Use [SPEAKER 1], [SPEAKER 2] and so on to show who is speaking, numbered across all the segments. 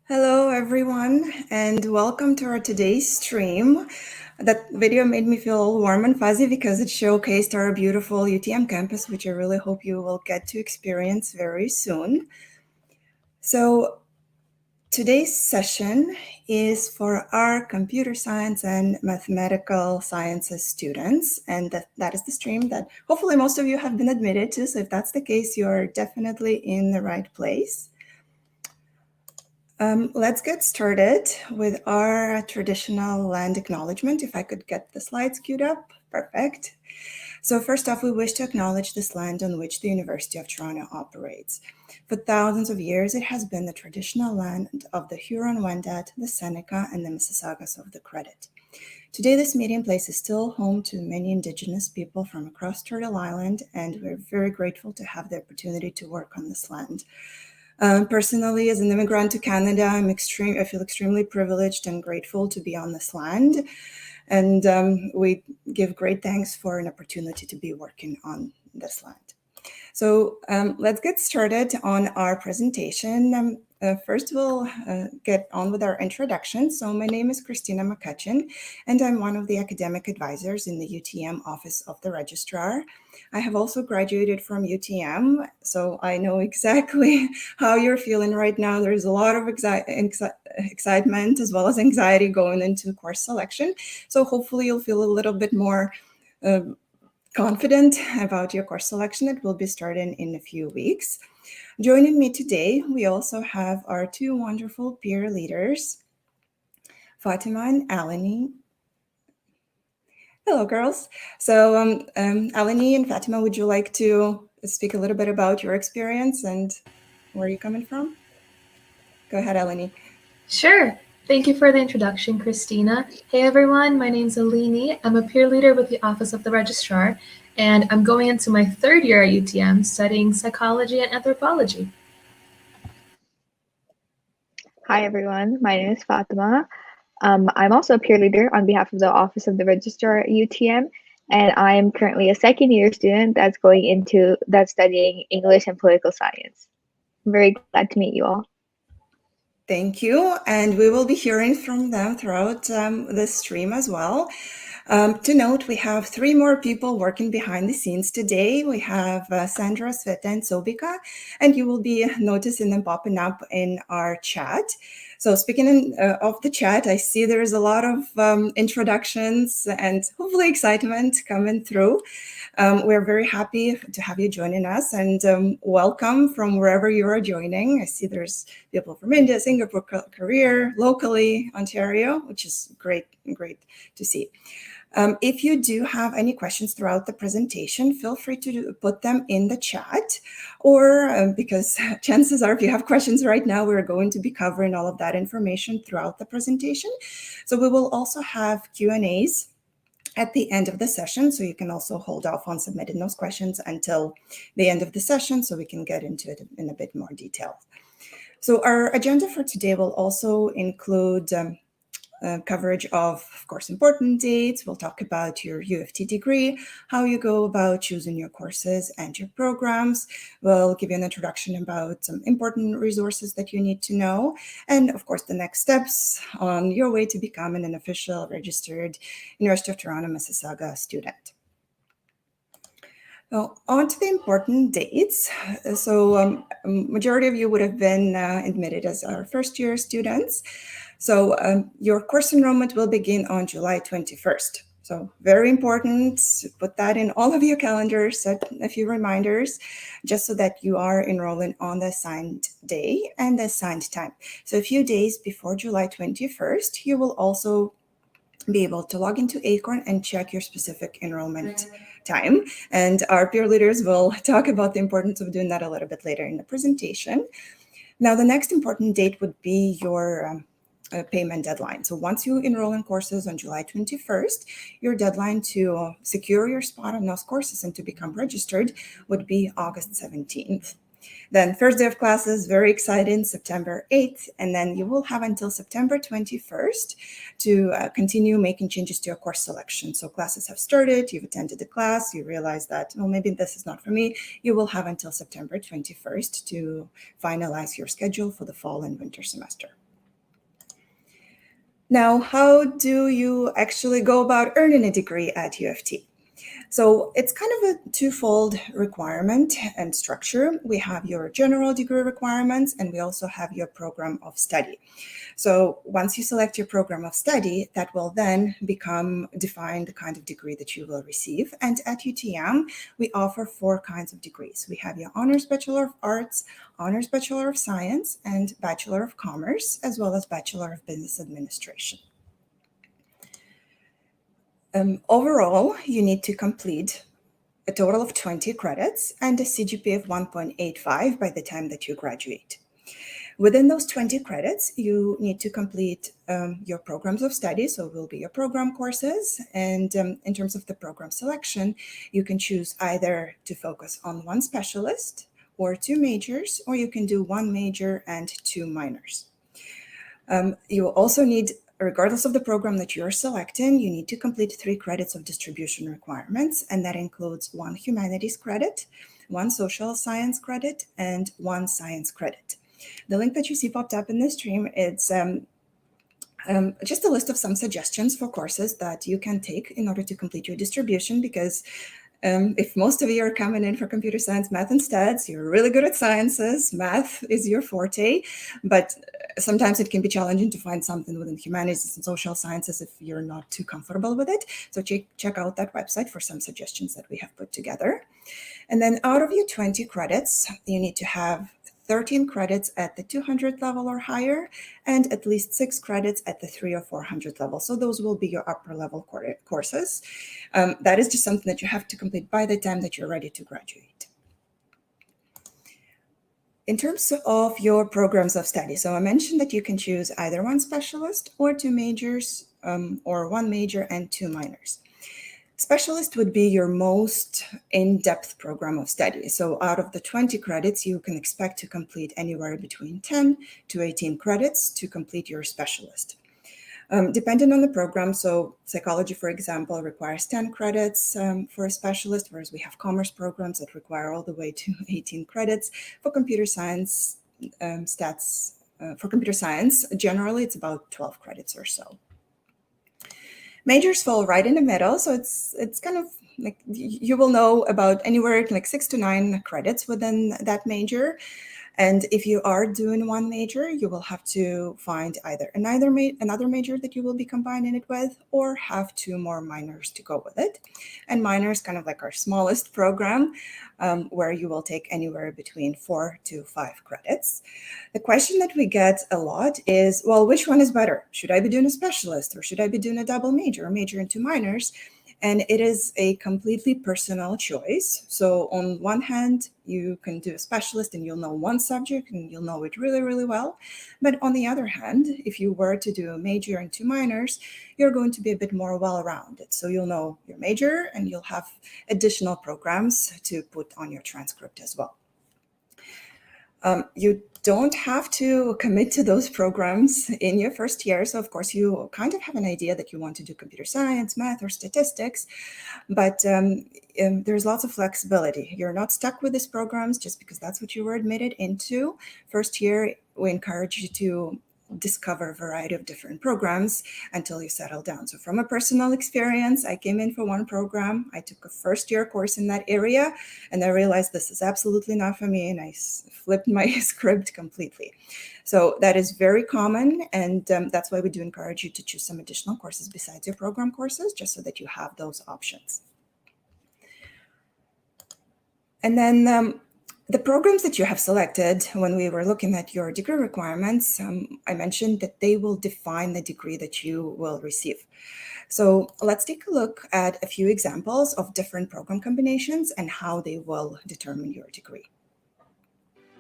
[SPEAKER 1] Hello, everyone, and welcome to our today's stream. That video made me feel all warm and fuzzy because it showcased our beautiful UTM campus, which I really hope you will get to experience very soon. So, today's session is for our computer science and mathematical sciences students, and that is the stream that hopefully most of you have been admitted to. So, if that's the case, you're definitely in the right place. Let's get started with our traditional land acknowledgement. If I could get the slides queued up, perfect. So first off, we wish to acknowledge this land on which the University of Toronto operates. For thousands of years, it has been the traditional land of the Huron-Wendat, the Seneca, and the Mississaugas of the Credit. Today, this meeting place is still home to many Indigenous people from across Turtle Island, and we're very grateful to have the opportunity to work on this land. Personally, as an immigrant to Canada, I feel extremely privileged and grateful to be on this land. And we give great thanks for an opportunity to be working on this land. So let's get started on our presentation. First, we'll get on with our introduction. So my name is Christina McCutcheon, and I'm one of the academic advisors in the UTM Office of the Registrar. I have also graduated from UTM, so I know exactly how you're feeling right now. There's a lot of excitement as well as anxiety going into course selection. So hopefully you'll feel a little bit more confident about your course selection. It will be starting in a few weeks. Joining me today, we also have our two wonderful peer leaders, Fatima and Alani. Hello, girls. So Alani and Fatima, would you like to speak a little bit about your experience and where you're coming from? Go ahead, Alani.
[SPEAKER 2] Sure. Thank you for the introduction, Christina. Hey everyone, my name's Alini. I'm a peer leader with the Office of the Registrar, and I'm going into my third year at UTM studying psychology and anthropology.
[SPEAKER 3] Hi everyone, my name is Fatima. I'm also a peer leader on behalf of the Office of the Registrar at UTM, and I'm currently a second year student that's studying English and political science. I'm very glad to meet you all.
[SPEAKER 1] Thank you, and we will be hearing from them throughout the stream as well. To note, we have three more people working behind the scenes today. We have Sandra, Sveta, and Sobika, and you will be noticing them popping up in our chat. So speaking of the chat, I see there's a lot of introductions and hopefully excitement coming through. We're very happy to have you joining us, and welcome from wherever you are joining. I see there's people from India, Singapore, Korea, locally, Ontario, which is great to see. If you do have any questions throughout the presentation, feel free to put them in the chat, or because chances are if you have questions right now, we're going to be covering all of that information throughout the presentation. So we will also have Q&As at the end of the session, so you can also hold off on submitting those questions until the end of the session so we can get into it in a bit more detail. So our agenda for today will also include coverage of course, important dates. We'll talk about your UFT degree, how you go about choosing your courses and your programs. We'll give you an introduction about some important resources that you need to know. And of course, the next steps on your way to becoming an official registered University of Toronto Mississauga student. Now, on to the important dates. So majority of you would have been admitted as our first year students. So your course enrollment will begin on July 21st. So very important, put that in all of your calendars, set a few reminders, just so that you are enrolling on the assigned day and the assigned time. So a few days before July 21st, you will also be able to log into Acorn and check your specific enrollment time. And our peer leaders will talk about the importance of doing that a little bit later in the presentation. Now, the next important date would be your payment deadline. So once you enroll in courses on July 21st, your deadline to secure your spot on those courses and to become registered would be August 17th. Then first day of classes, very exciting, September 8th, and then you will have until September 21st to continue making changes to your course selection. So classes have started, you've attended the class, you realize that, well, maybe this is not for me. You will have until September 21st to finalize your schedule for the fall and winter semester. Now, how do you actually go about earning a degree at U of T? So it's kind of a twofold requirement and structure. We have your general degree requirements, and we also have your program of study. So once you select your program of study, that will then define the kind of degree that you will receive. And at UTM, we offer 4 kinds of degrees. We have your Honors Bachelor of Arts, Honors Bachelor of Science, and Bachelor of Commerce, as well as Bachelor of Business Administration. Overall, you need to complete a total of 20 credits and a CGPA of 1.85 by the time that you graduate. Within those 20 credits, you need to complete your programs of study, so it will be your program courses. And in terms of the program selection, you can choose either to focus on one specialist or 2 majors, or you can do 1 major and 2 minors. You will also need, regardless of the program that you're selecting, you need to complete 3 credits of distribution requirements, and that includes 1 humanities credit, 1 social science credit, and 1 science credit. The link that you see popped up in the stream, it's just a list of some suggestions for courses that you can take in order to complete your distribution, because if most of you are coming in for computer science, math, and stats, you're really good at sciences, math is your forte, but sometimes it can be challenging to find something within humanities and social sciences if you're not too comfortable with it. So check out that website for some suggestions that we have put together. And then out of your 20 credits, you need to have 13 credits at the 200 level or higher, and at least 6 credits at the 300 or 400 level. So those will be your upper level courses. That is just something that you have to complete by the time that you're ready to graduate. In terms of your programs of study, so I mentioned that you can choose either 1 specialist or 2 majors, or 1 major and 2 minors. Specialist would be your most in-depth program of study. So out of the 20 credits, you can expect to complete anywhere between 10 to 18 credits to complete your specialist. Depending on the program, so psychology, for example, requires 10 credits for a specialist, whereas we have commerce programs that require all the way to 18 credits. For computer science, for computer science, generally it's about 12 credits or so. Majors fall right in the middle, so it's kind of like you will know about anywhere like 6 to 9 credits within that major. And if you are doing 1 major, you will have to find either another major that you will be combining it with, or have 2 more minors to go with it. And minors kind of like our smallest program, where you will take anywhere between 4 to 5 credits. The question that we get a lot is, well, which one is better? Should I be doing a specialist, or should I be doing a double major, or major and 2 minors? And it is a completely personal choice. So on one hand, you can do a specialist and you'll know 1 subject and you'll know it really, really well. But on the other hand, if you were to do a major and 2 minors, you're going to be a bit more well-rounded. So you'll know your major and you'll have additional programs to put on your transcript as well. You don't have to commit to those programs in your first year. So of course you kind of have an idea that you want to do computer science, math, or statistics, but there's lots of flexibility. You're not stuck with these programs just because that's what you were admitted into. First year, we encourage you to discover a variety of different programs until you settle down. So from a personal experience, I came in for 1 program. I took a first-year course in that area, and I realized this is absolutely not for me, and I flipped my script completely. So that is very common, and that's why we do encourage you to choose some additional courses besides your program courses, just so that you have those options. And then the programs that you have selected, when we were looking at your degree requirements, I mentioned that they will define the degree that you will receive. So let's take a look at a few examples of different program combinations and how they will determine your degree.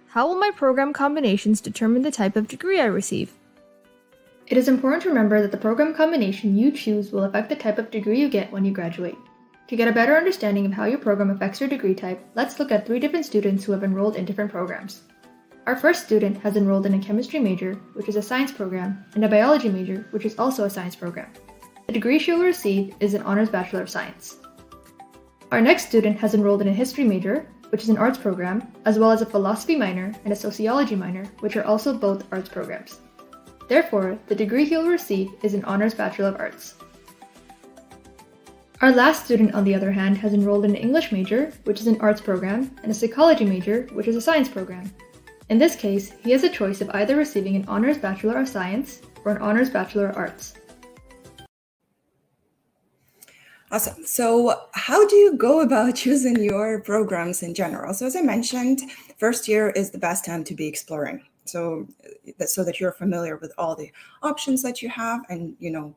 [SPEAKER 4] How will my program combinations determine the type of degree I receive?
[SPEAKER 2] It is important to remember that the program combination you choose will affect the type of degree you get when you graduate. To get a better understanding of how your program affects your degree type, let's look at 3 different students who have enrolled in different programs. Our first student has enrolled in a chemistry major, which is a science program, and a biology major, which is also a science program. The degree she will receive is an Honors Bachelor of Science. Our next student has enrolled in a history major, which is an arts program, as well as a philosophy minor and a sociology minor, which are also both arts programs.
[SPEAKER 4] Therefore, the degree he will receive is an Honors Bachelor of Arts. Our last student, on the other hand, has enrolled in an English major, which is an arts program, and a psychology major, which is a science program. In this case, he has a choice of either receiving an Honors Bachelor of Science or an Honors Bachelor of Arts.
[SPEAKER 1] Awesome. So how do you go about choosing your programs in general? So as I mentioned, first year is the best time to be exploring. So that you're familiar with all the options that you have, and you know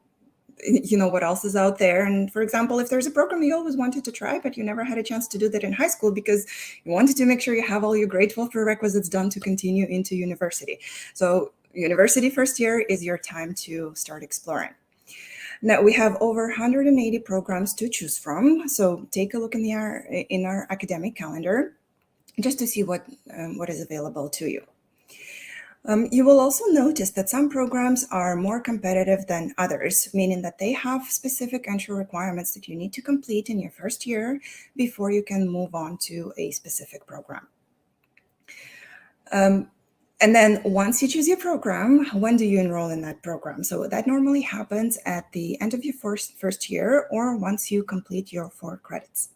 [SPEAKER 1] what else is out there. And for example, if there's a program you always wanted to try, but you never had a chance to do that in high school because you wanted to make sure you have all your grade 12 prerequisites done to continue into university. So university first year is your time to start exploring. Now we have over 180 programs to choose from. So take a look in our academic calendar just to see what is available to you. You will also notice that some programs are more competitive than others, meaning that they have specific entry requirements that you need to complete in your first year before you can move on to a specific program. And then once you choose your program, when do you enroll in that program? So that normally happens at the end of your first year or once you complete your 4 credits.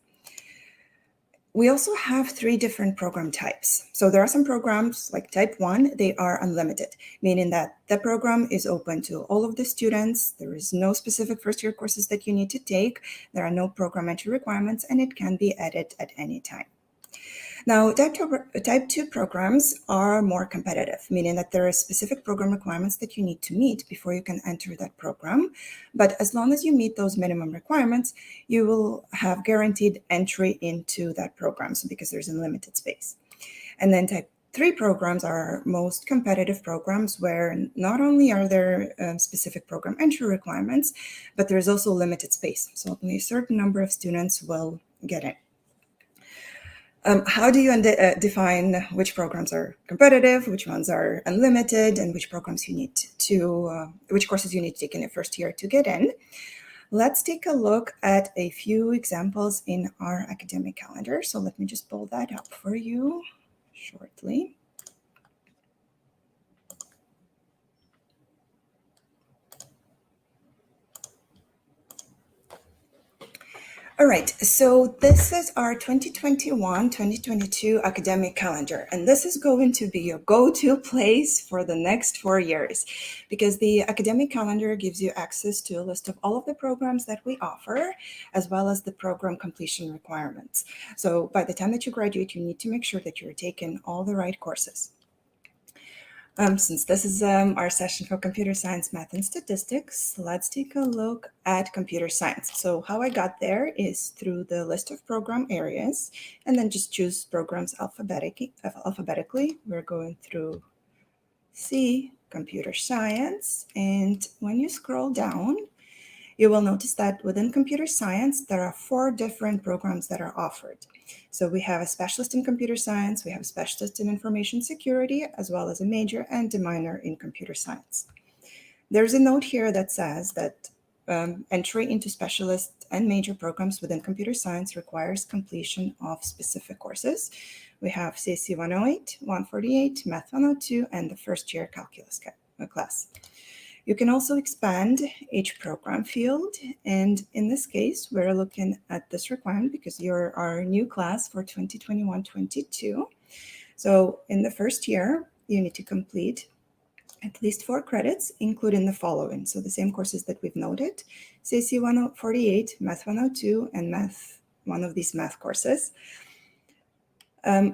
[SPEAKER 1] We also have 3 different program types. So there are some programs like type 1, they are unlimited, meaning that the program is open to all of the students. There is no specific first year courses that you need to take. There are no program entry requirements, and it can be added at any time. Now, type 2 programs are more competitive, meaning that there are specific program requirements that you need to meet before you can enter that program. But as long as you meet those minimum requirements, you will have guaranteed entry into that program, so because there's unlimited space. And then type 3 programs are most competitive programs where not only are there specific program entry requirements, but there's also limited space. So only a certain number of students will get in. How do you define which programs are competitive, which ones are unlimited, and which programs you need to, which courses you need to take in your first year to get in? Let's take a look at a few examples in our academic calendar. So let me just pull that up for you shortly. All right, so this is our 2021-2022 academic calendar, and this is going to be your go-to place for the next 4 years because the academic calendar gives you access to a list of all of the programs that we offer, as well as the program completion requirements. So by the time that you graduate, you need to make sure that you're taking all the right courses. Since this is our session for computer science, math, and statistics, let's take a look at computer science. So how I got there is through the list of program areas, and then just choose programs alphabetically. We're going through C, computer science, and when you scroll down, you will notice that within computer science, there are 4 different programs that are offered. So we have a specialist in computer science, we have a specialist in information security, as well as a major and a minor in computer science. There's a note here that says that entry into specialist and major programs within computer science requires completion of specific courses. We have CSC 108, 148, Math 102, and the first year calculus class. You can also expand each program field, and in this case, we're looking at this requirement because you're our new class for 2021-22. So in the first year, you need to complete at least 4 credits, including the following. So the same courses that we've noted, CSC 148, Math 102, and one of these math courses.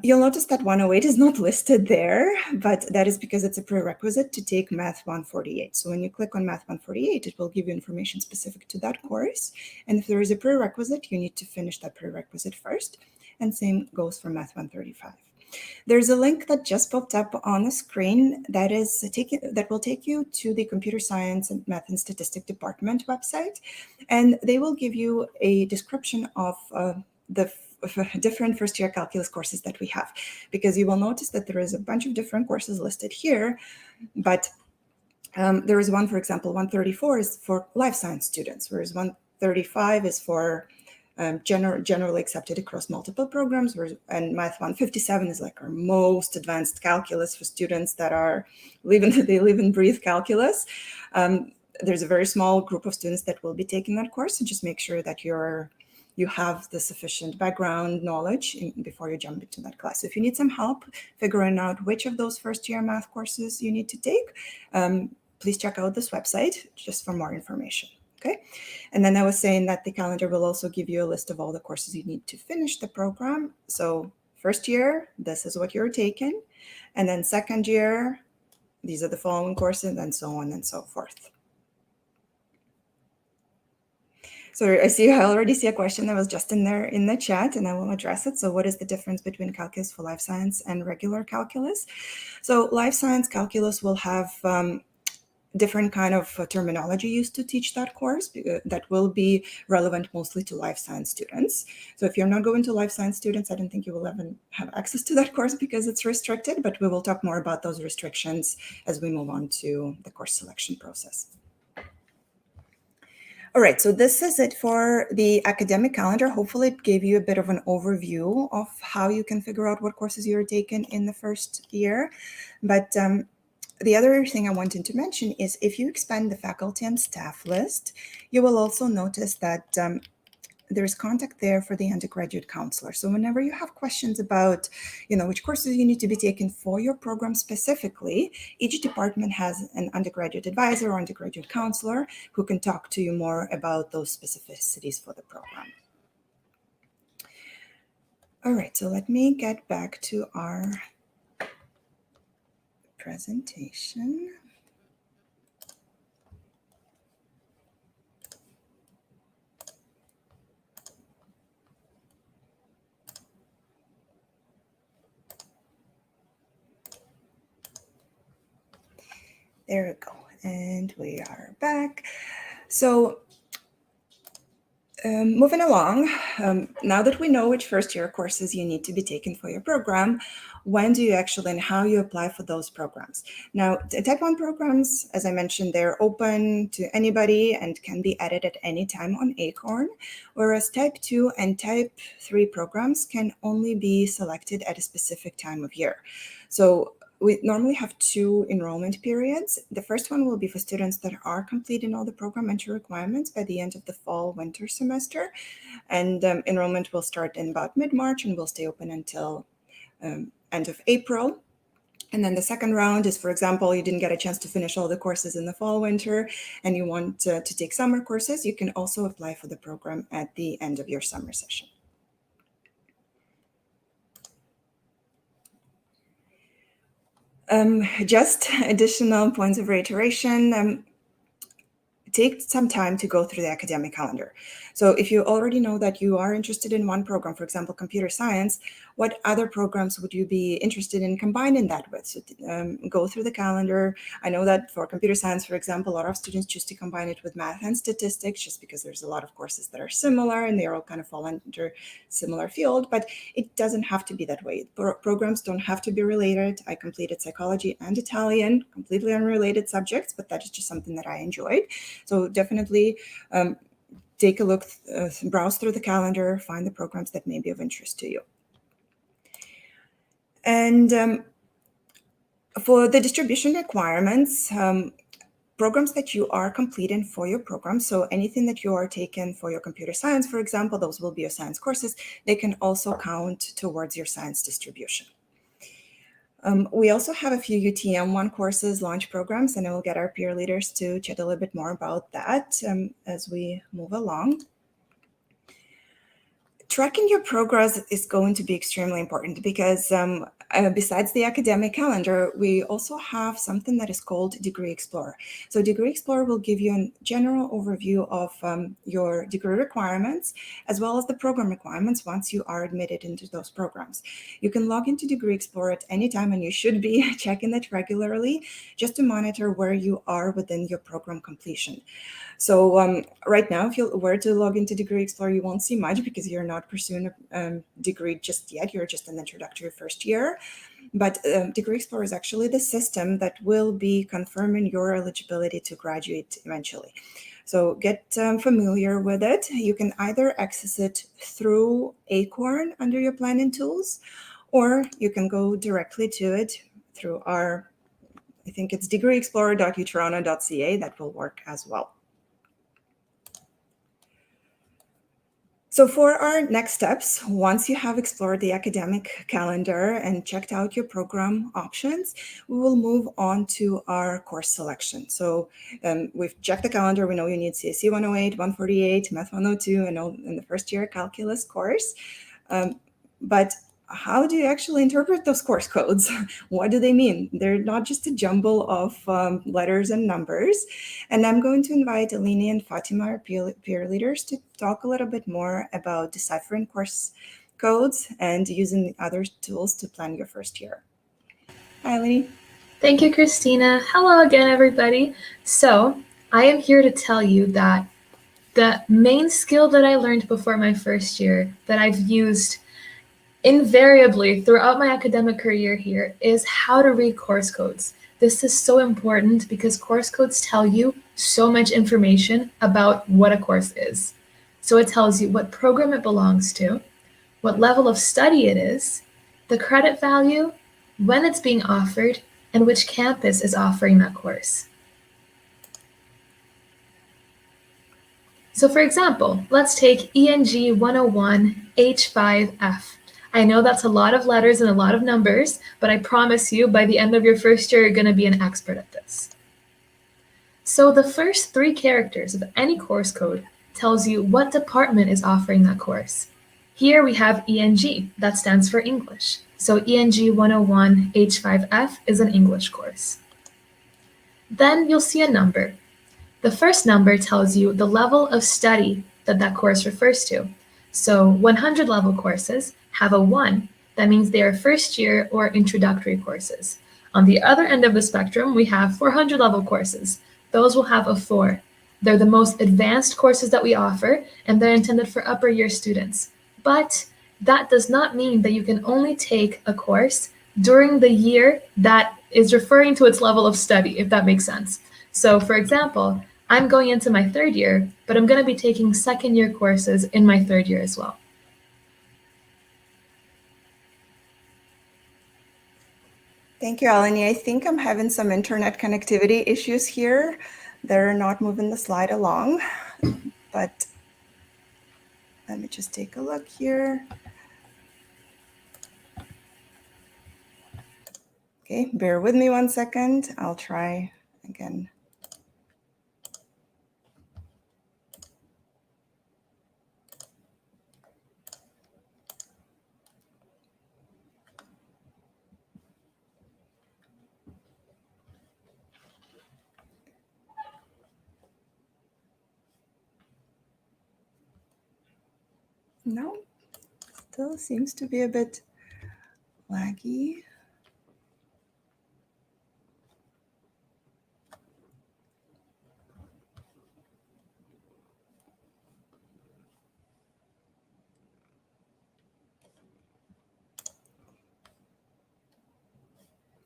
[SPEAKER 1] You'll notice that 108 is not listed there, but that is because it's a prerequisite to take Math 148. So when you click on Math 148, it will give you information specific to that course. And if there is a prerequisite, you need to finish that prerequisite first. And same goes for Math 135. There's a link that just popped up on the screen that will take you to the Computer Science and Math and Statistics Department website. And they will give you a description of the different first year calculus courses that we have, because you will notice that there is a bunch of different courses listed here, but there is one, for example, 134 is for life science students, whereas 135 is for generally accepted across multiple programs, and Math 157 is like our most advanced calculus for students that they live and breathe calculus. There's a very small group of students that will be taking that course, so just make sure that you have the sufficient background knowledge before you jump into that class. So if you need some help figuring out which of those first-year math courses you need to take, please check out this website just for more information. Okay, and then I was saying that the calendar will also give you a list of all the courses you need to finish the program. So first year, this is what you're taking. And then second year, these are the following courses, and so on and so forth. So I already see a question that was just in there in the chat, and I will address it. So what is the difference between calculus for life science and regular calculus? So life science calculus will have different kind of terminology used to teach that course that will be relevant mostly to life science students. So if you're not going to life science students, I don't think you will even have access to that course because it's restricted, but we will talk more about those restrictions as we move on to the course selection process. All right, so this is it for the academic calendar. Hopefully it gave you a bit of an overview of how you can figure out what courses you're taking in the first year. But the other thing I wanted to mention is if you expand the faculty and staff list, you will also notice that there's contact there for the undergraduate counselor. So whenever you have questions about, which courses you need to be taken for your program specifically, each department has an undergraduate advisor or undergraduate counselor who can talk to you more about those specificities for the program. All right, so let me get back to our presentation. There we go, and we are back. So moving along, now that we know which first-year courses you need to be taking for your program, when do you actually and how you apply for those programs? Now, the Type 1 programs, as I mentioned, they're open to anybody and can be added at any time on Acorn, whereas Type 2 and Type 3 programs can only be selected at a specific time of year. So we normally have 2 enrollment periods. The first one will be for students that are completing all the program entry requirements by the end of the fall-winter semester. And enrollment will start in about mid-March and will stay open until end of April. And then the second round is, for example, you didn't get a chance to finish all the courses in the fall-winter and you want to take summer courses, you can also apply for the program at the end of your summer session. Just additional points of reiteration. Take some time to go through the academic calendar. So if you already know that you are interested in one program, for example, computer science, what other programs would you be interested in combining that with? So go through the calendar. I know that for computer science, for example, a lot of students choose to combine it with math and statistics just because there's a lot of courses that are similar and they all kind of fall under similar field, but it doesn't have to be that way. Programs don't have to be related. I completed psychology and Italian, completely unrelated subjects, but that is just something that I enjoyed. So definitely take a look, browse through the calendar, find the programs that may be of interest to you. And for the distribution requirements, programs that you are completing for your program, so anything that you are taking for your computer science, for example, those will be your science courses, they can also count towards your science distribution. We also have a few UTM1 courses launch programs, and I will get our peer leaders to chat a little bit more about that as we move along. Tracking your progress is going to be extremely important because besides the academic calendar, we also have something that is called Degree Explorer. So Degree Explorer will give you a general overview of your degree requirements, as well as the program requirements once you are admitted into those programs. You can log into Degree Explorer at any time, and you should be checking it regularly just to monitor where you are within your program completion. So right now, if you were to log into Degree Explorer, you won't see much because you're not pursuing a degree just yet. You're just in the introductory first year. But Degree Explorer is actually the system that will be confirming your eligibility to graduate eventually. So get familiar with it. You can either access it through Acorn under your planning tools, or you can go directly to it through our, I think it's degreeexplorer.utoronto.ca. That will work as well. So for our next steps, once you have explored the academic calendar and checked out your program options, we will move on to our course selection. So we've checked the calendar. We know you need CSE 108, 148, Math 102, and in the first year calculus course. But how do you actually interpret those course codes? What do they mean? They're not just a jumble of letters and numbers. And I'm going to invite Alini and Fatima, our peer leaders, to talk a little bit more about deciphering course codes and using other tools to plan your first year. Hi, Alini.
[SPEAKER 2] Thank you, Christina. Hello again, everybody. So I am here to tell you that the main skill that I learned before my first year that I've used invariably throughout my academic career here is how to read course codes. This is so important because course codes tell you so much information about what a course is. So it tells you what program it belongs to, what level of study it is, the credit value, when it's being offered, and which campus is offering that course. So for example, let's take ENG 101 H5F. I know that's a lot of letters and a lot of numbers, but I promise you by the end of your first year, you're going to be an expert at this. So the first 3 characters of any course code tells you what department is offering that course. Here we have ENG, that stands for English. So ENG 101 H5F is an English course. Then you'll see a number. The first number tells you the level of study that that course refers to. So 100 level courses have a 1. That means they are first year or introductory courses. On the other end of the spectrum, we have 400 level courses. Those will have a 4. They're the most advanced courses that we offer, and they're intended for upper year students. But that does not mean that you can only take a course during the year that is referring to its level of study, if that makes sense. So for example, I'm going into my 3rd year, but I'm going to be taking 2nd year courses in my 3rd year as well.
[SPEAKER 1] Thank you, Alini. I think I'm having some internet connectivity issues here. They're not moving the slide along, but let me just take a look here. Okay, bear with me 1 second. I'll try again. No, still seems to be a bit laggy.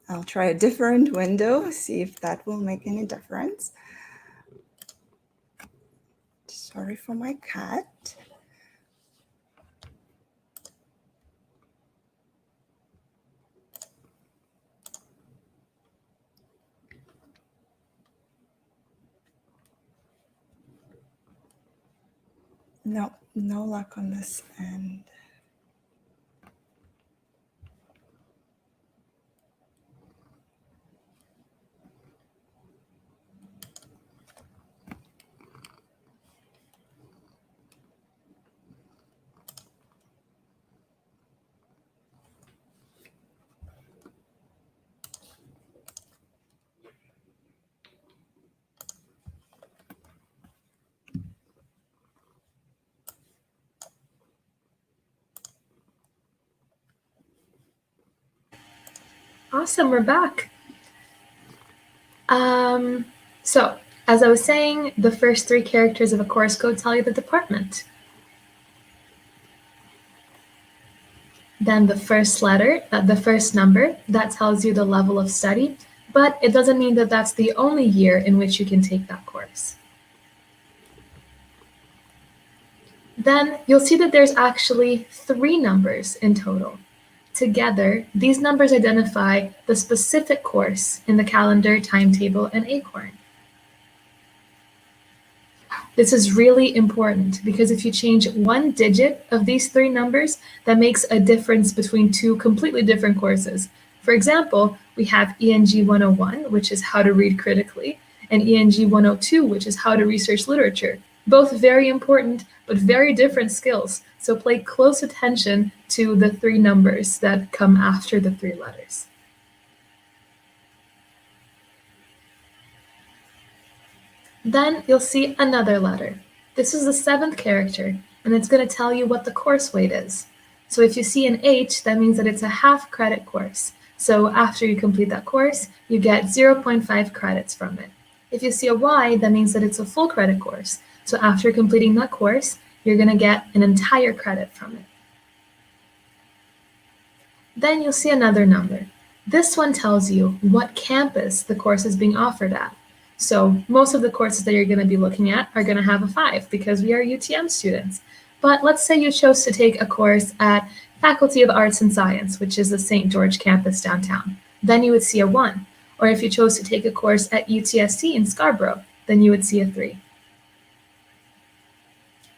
[SPEAKER 1] I'll try a different window, see if that will make any difference. Sorry for my cat. No, no luck on this end.
[SPEAKER 2] Awesome, we're back. So, as I was saying, the first 3 characters of a course code tell you the department. then the first letter, the first number, that tells you the level of study, but it doesn't mean that that's the only year in which you can take that course. Then you'll see that there's actually 3 numbers in total. Together, these numbers identify the specific course in the calendar, timetable, and Acorn. This is really important because if you change one digit of these 3 numbers, that makes a difference between 2 completely different courses. For example, we have ENG 101, which is how to read critically, and ENG 102, which is how to research literature. Both very important, but very different skills. So pay close attention to the 3 numbers that come after the 3 letters. Then you'll see another letter. This is the 7th character, and it's going to tell you what the course weight is. So if you see an H, that means that it's a half credit course. So after you complete that course, you get 0.5 credits from it. If you see a Y, that means that it's a full credit course. So after completing that course, you're going to get an entire credit from it. Then you'll see another number. This one tells you what campus the course is being offered at. So most of the courses that you're going to be looking at are going to have a 5 because we are UTM students. But let's say you chose to take a course at Faculty of Arts and Science, which is the St. George campus downtown. Then you would see a 1. Or if you chose to take a course at UTSC in Scarborough, then you would see a 3.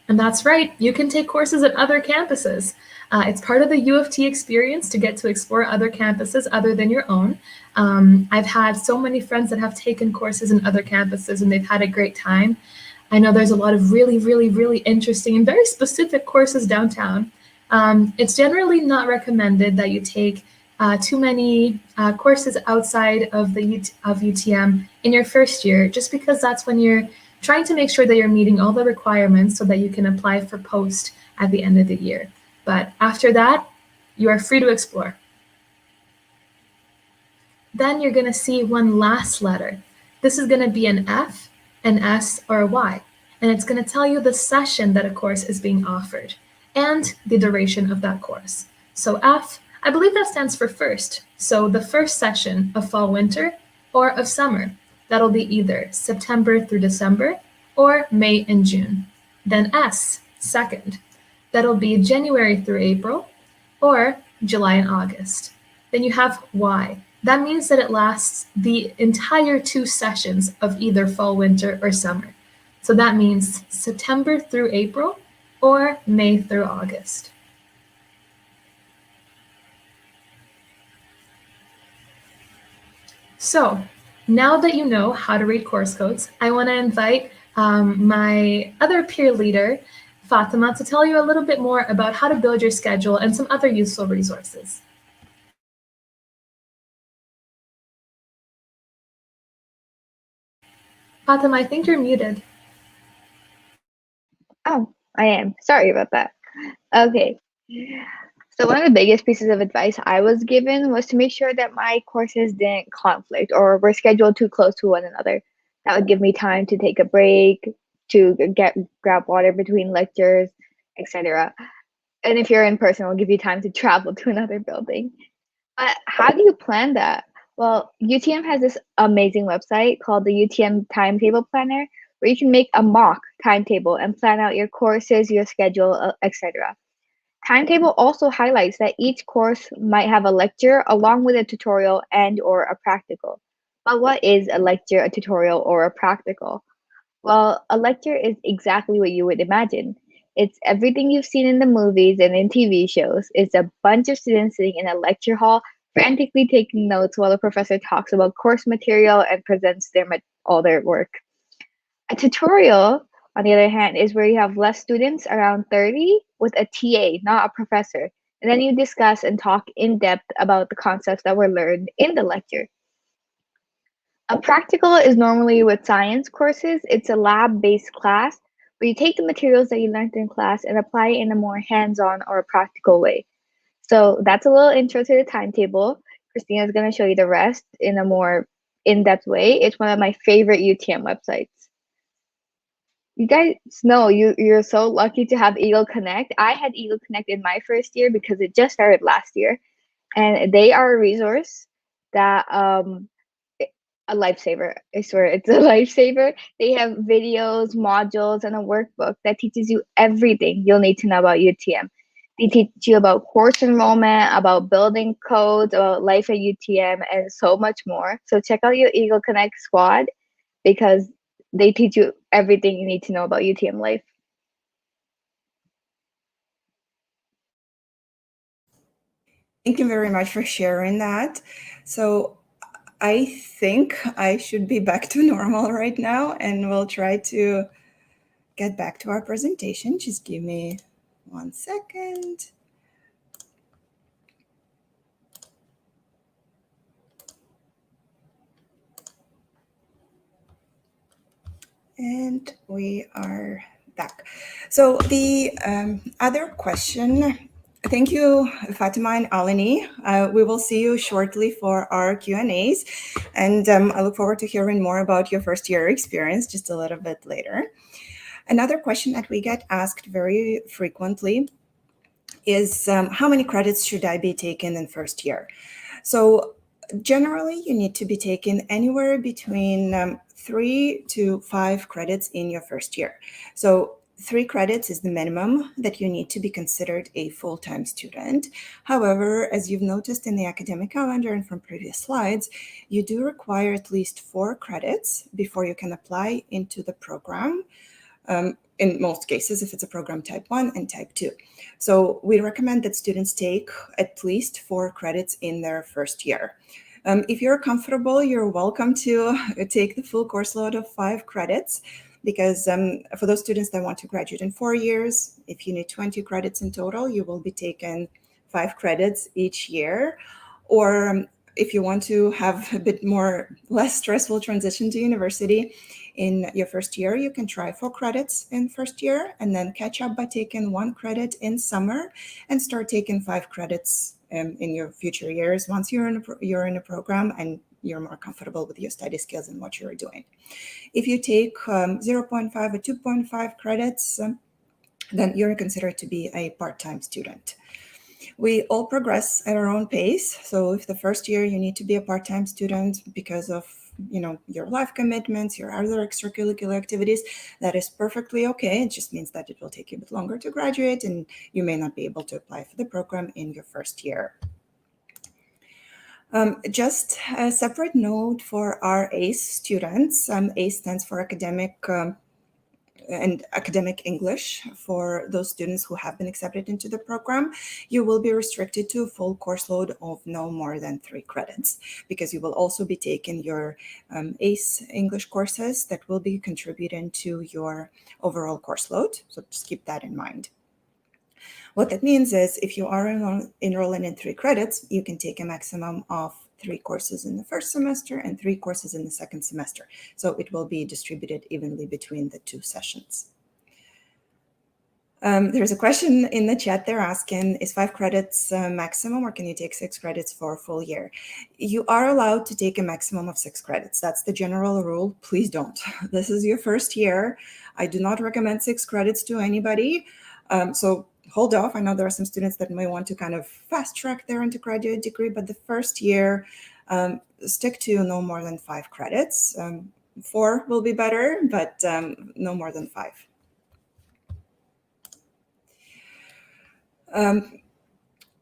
[SPEAKER 2] And that's right, you can take courses at other campuses. It's part of the U of T experience to get to explore other campuses other than your own. I've had so many friends that have taken courses in other campuses and they've had a great time. I know there's a lot of really, really, really interesting and very specific courses downtown. It's generally not recommended that you take too many courses outside of UTM in your first year, just because that's when you're trying to make sure that you're meeting all the requirements so that you can apply for post at the end of the year. But after that, you are free to explore. Then you're going to see one last letter. This is going to be an F, an S, or a Y. And it's going to tell you the session that a course is being offered and the duration of that course. So F, I believe that stands for first. So the first session of fall, winter, or of summer. That'll be either September through December or May and June. Then S, second. That'll be January through April or July and August. Then you have Y. That means that it lasts the entire 2 sessions of either fall, winter, or summer. So that means September through April or May through August. So now that you know how to read course codes, I want to invite my other peer leader, Fatima, to tell you a little bit more about how to build your schedule and some other useful resources. Fatima, I think you're muted.
[SPEAKER 3] Oh, I am. Sorry about that. Okay. So one of the biggest pieces of advice I was given was to make sure that my courses didn't conflict or were scheduled too close to one another. That would give me time to take a break, to grab water between lectures, etc. And if you're in person, it'll give you time to travel to another building. But how do you plan that? Well, UTM has this amazing website called the UTM Timetable Planner, where you can make a mock timetable and plan out your courses, your schedule, etc. Timetable also highlights that each course might have a lecture along with a tutorial and or a practical. But what is a lecture, a tutorial, or a practical? Well, a lecture is exactly what you would imagine. It's everything you've seen in the movies and in TV shows. It's a bunch of students sitting in a lecture hall, frantically taking notes while the professor talks about course material and presents all their work. A tutorial, on the other hand, is where you have less students, around 30, with a TA, not a professor. And then you discuss and talk in depth about the concepts that were learned in the lecture. A practical is normally with science courses. It's a lab-based class where you take the materials that you learned in class and apply it in a more hands-on or practical way. So that's a little intro to the timetable. Christina is going to show you the rest in a more in-depth way. It's one of my favorite UTM websites. You guys know you're so lucky to have Eagle Connect. I had Eagle Connect in my first year because it just started last year, and they are a resource that a lifesaver. I swear it's a lifesaver. They have videos, modules, and a workbook that teaches you everything you'll need to know about UTM. They teach you about course enrollment, about building codes, about life at UTM, and so much more. So check out your Eagle Connect squad because they teach you everything you need to know about UTM life.
[SPEAKER 1] Thank you very much for sharing that. So I think I should be back to normal right now, and we'll try to get back to our presentation. Just give me 1 second. And we are back. So the other question, thank you, Fatima and Alini. We will see you shortly for our Q&As. And I look forward to hearing more about your first year experience just a little bit later. Another question that we get asked very frequently is how many credits should I be taking in first year? So generally, you need to be taking anywhere between 3 to 5 credits in your first year. So 3 credits is the minimum that you need to be considered a full-time student. However, as you've noticed in the academic calendar and from previous slides, you do require at least 4 credits before you can apply into the program. In most cases, if it's a program type 1 and type 2. So we recommend that students take at least 4 credits in their first year. If you're comfortable, you're welcome to take the full course load of 5 credits, because for those students that want to graduate in 4 years, if you need 20 credits in total, you will be taking 5 credits each year. Or if you want to have a bit less stressful transition to university, in your first year, you can try 4 credits in first year and then catch up by taking 1 credit in summer and start taking 5 credits in your future years once you're in a program and you're more comfortable with your study skills and what you're doing. If you take 0.5 or 2.5 credits, then you're considered to be a part-time student. We all progress at our own pace. So if the first year you need to be a part-time student because of your life commitments, your other extracurricular activities, that is perfectly okay. It just means that it will take you a bit longer to graduate and you may not be able to apply for the program in your first year. Just a separate note for our ACE students. ACE stands for academic English. For those students who have been accepted into the program, you will be restricted to a full course load of no more than 3 credits, because you will also be taking your ACE English courses that will be contributing to your overall course load. So just keep that in mind. What that means is if you are enrolling in 3 credits, you can take a maximum of 3 courses in the first semester and 3 courses in the second semester. So it will be distributed evenly between the 2 sessions. There's a question in the chat. They're asking, is 5 credits maximum, or can you take 6 credits for a full year? You are allowed to take a maximum of 6 credits. That's the general rule. Please don't. This is your first year. I do not recommend 6 credits to anybody. So hold off. I know there are some students that may want to kind of fast track their undergraduate degree, but the first year, stick to no more than 5 credits. 4 will be better, but no more than 5.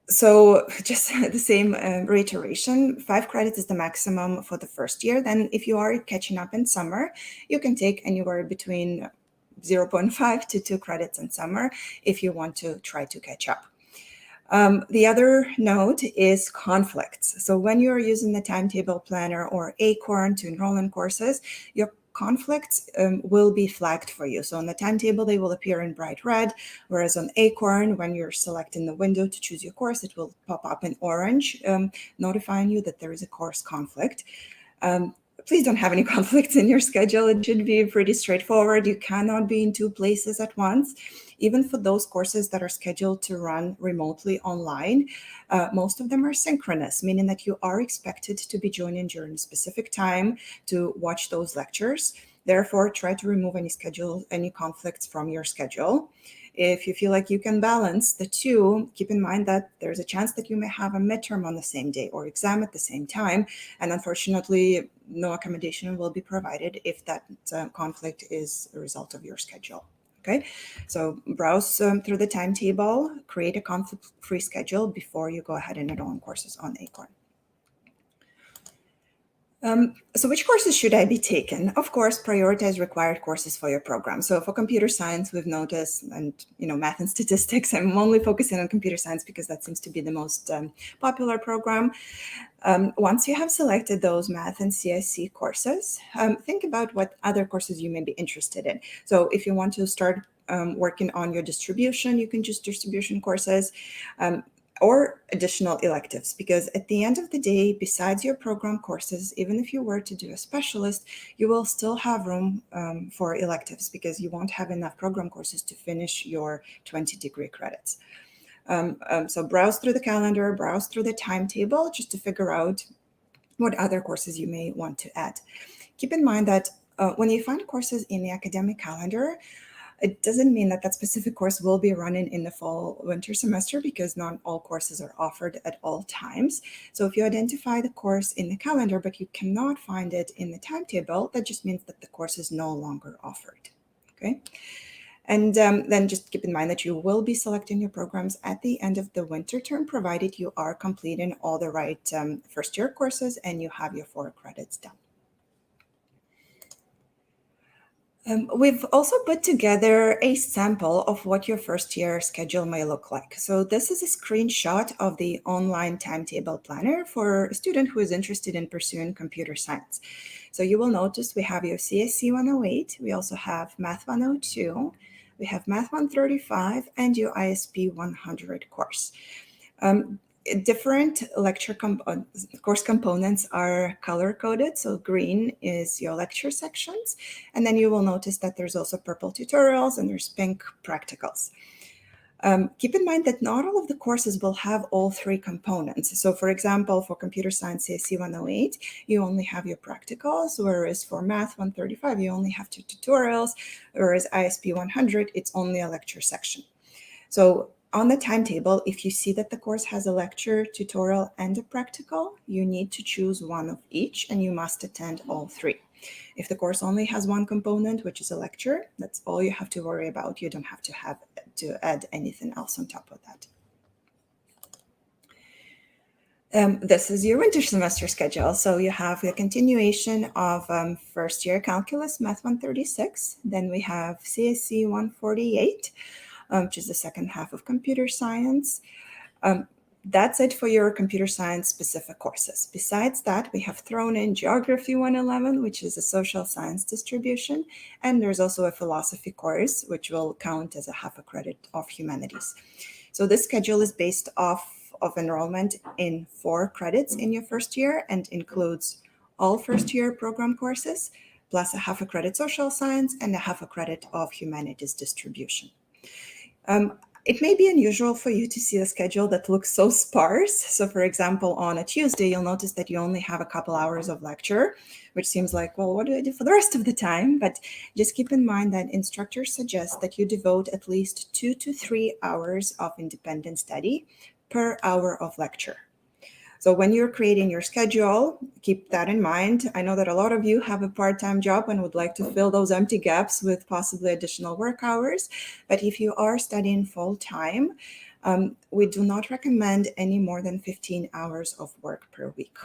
[SPEAKER 1] So just the same reiteration, 5 credits is the maximum for the first year. Then if you are catching up in summer, you can take anywhere between 0.5 to 2 credits in summer if you want to try to catch up. The other note is conflicts. So when you're using the timetable planner or Acorn to enroll in courses, your conflicts will be flagged for you. So on the timetable, they will appear in bright red, whereas on Acorn, when you're selecting the window to choose your course, it will pop up in orange, notifying you that there is a course conflict. Please don't have any conflicts in your schedule. It should be pretty straightforward. You cannot be in 2 places at once. Even for those courses that are scheduled to run remotely online, most of them are synchronous, meaning that you are expected to be joining during a specific time to watch those lectures. Therefore, try to remove any conflicts from your schedule. If you feel like you can balance the two, keep in mind that there's a chance that you may have a midterm on the same day or exam at the same time. And unfortunately, no accommodation will be provided if that conflict is a result of your schedule. Okay, so browse through the timetable, create a conflict-free schedule before you go ahead and enroll in courses on Acorn. So which courses should I be taking? Of course, prioritize required courses for your program. So for computer science, we've noticed, and math and statistics, I'm only focusing on computer science because that seems to be the most popular program. Once you have selected those math and CSC courses, think about what other courses you may be interested in. So if you want to start working on your distribution, you can choose distribution courses. Or additional electives, because at the end of the day, besides your program courses, even if you were to do a specialist, you will still have room for electives because you won't have enough program courses to finish your 20 degree credits. So browse through the calendar, browse through the timetable just to figure out what other courses you may want to add. Keep in mind that when you find courses in the academic calendar, it doesn't mean that that specific course will be running in the fall-winter semester because not all courses are offered at all times. So if you identify the course in the calendar, but you cannot find it in the timetable, that just means that the course is no longer offered, okay? And then just keep in mind that you will be selecting your programs at the end of the winter term, provided you are completing all the right first-year courses and you have your 4 credits done. We've also put together a sample of what your first year schedule may look like. So this is a screenshot of the online timetable planner for a student who is interested in pursuing computer science. So you will notice we have your CSC 108, we also have Math 102, we have Math 135, and your ISP 100 course. Different lecture course components are color-coded. So green is your lecture sections. And then you will notice that there's also purple tutorials and there's pink practicals. Keep in mind that not all of the courses will have all 3 components. So for example, for computer science CSC 108, you only have your practicals, whereas for Math 135, you only have 2 tutorials, whereas ISP 100, it's only a lecture section. So on the timetable, if you see that the course has a lecture, tutorial, and a practical, you need to choose one of each and you must attend all 3. If the course only has 1 component, which is a lecture, that's all you have to worry about. You don't have to add anything else on top of that. This is your winter semester schedule. So you have the continuation of first year calculus, Math 136. Then we have CSC 148. Which is the second half of computer science. That's it for your computer science specific courses. Besides that, we have thrown in Geography 111, which is a social science distribution, and there's also a philosophy course, which will count as a half a credit of humanities. So this schedule is based off of enrollment in 4 credits in your first year and includes all first year program courses, plus a half a credit social science and a half a credit of humanities distribution. It may be unusual for you to see a schedule that looks so sparse. So for example, on a Tuesday, you'll notice that you only have a couple hours of lecture, which seems like, well, what do I do for the rest of the time? But just keep in mind that instructors suggest that you devote at least 2 to 3 hours of independent study per hour of lecture. So when you're creating your schedule, keep that in mind. I know that a lot of you have a part-time job and would like to fill those empty gaps with possibly additional work hours. But if you are studying full-time, we do not recommend any more than 15 hours of work per week.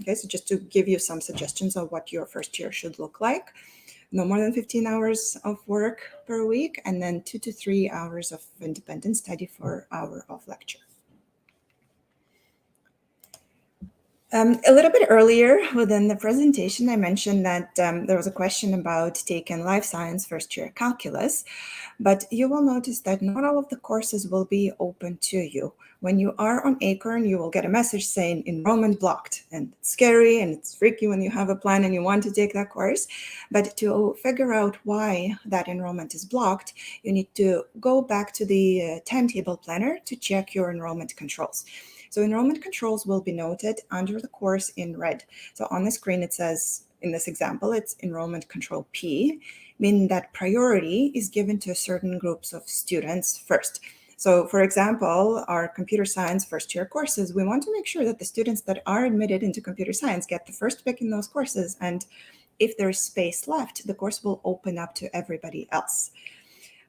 [SPEAKER 1] Okay, so just to give you some suggestions of what your first year should look like. No more than 15 hours of work per week, and then 2 to 3 hours of independent study per hour of lecture. A little bit earlier within the presentation, I mentioned that there was a question about taking life science first year calculus, but you will notice that not all of the courses will be open to you. When you are on Acorn, you will get a message saying enrollment blocked, and it's scary and it's freaky when you have a plan and you want to take that course. But to figure out why that enrollment is blocked, you need to go back to the timetable planner to check your enrollment controls. So enrollment controls will be noted under the course in red. So on the screen, it says in this example, it's Enrollment Control P, meaning that priority is given to certain groups of students first. So for example, our computer science first year courses, we want to make sure that the students that are admitted into computer science get the first pick in those courses. And if there's space left, the course will open up to everybody else.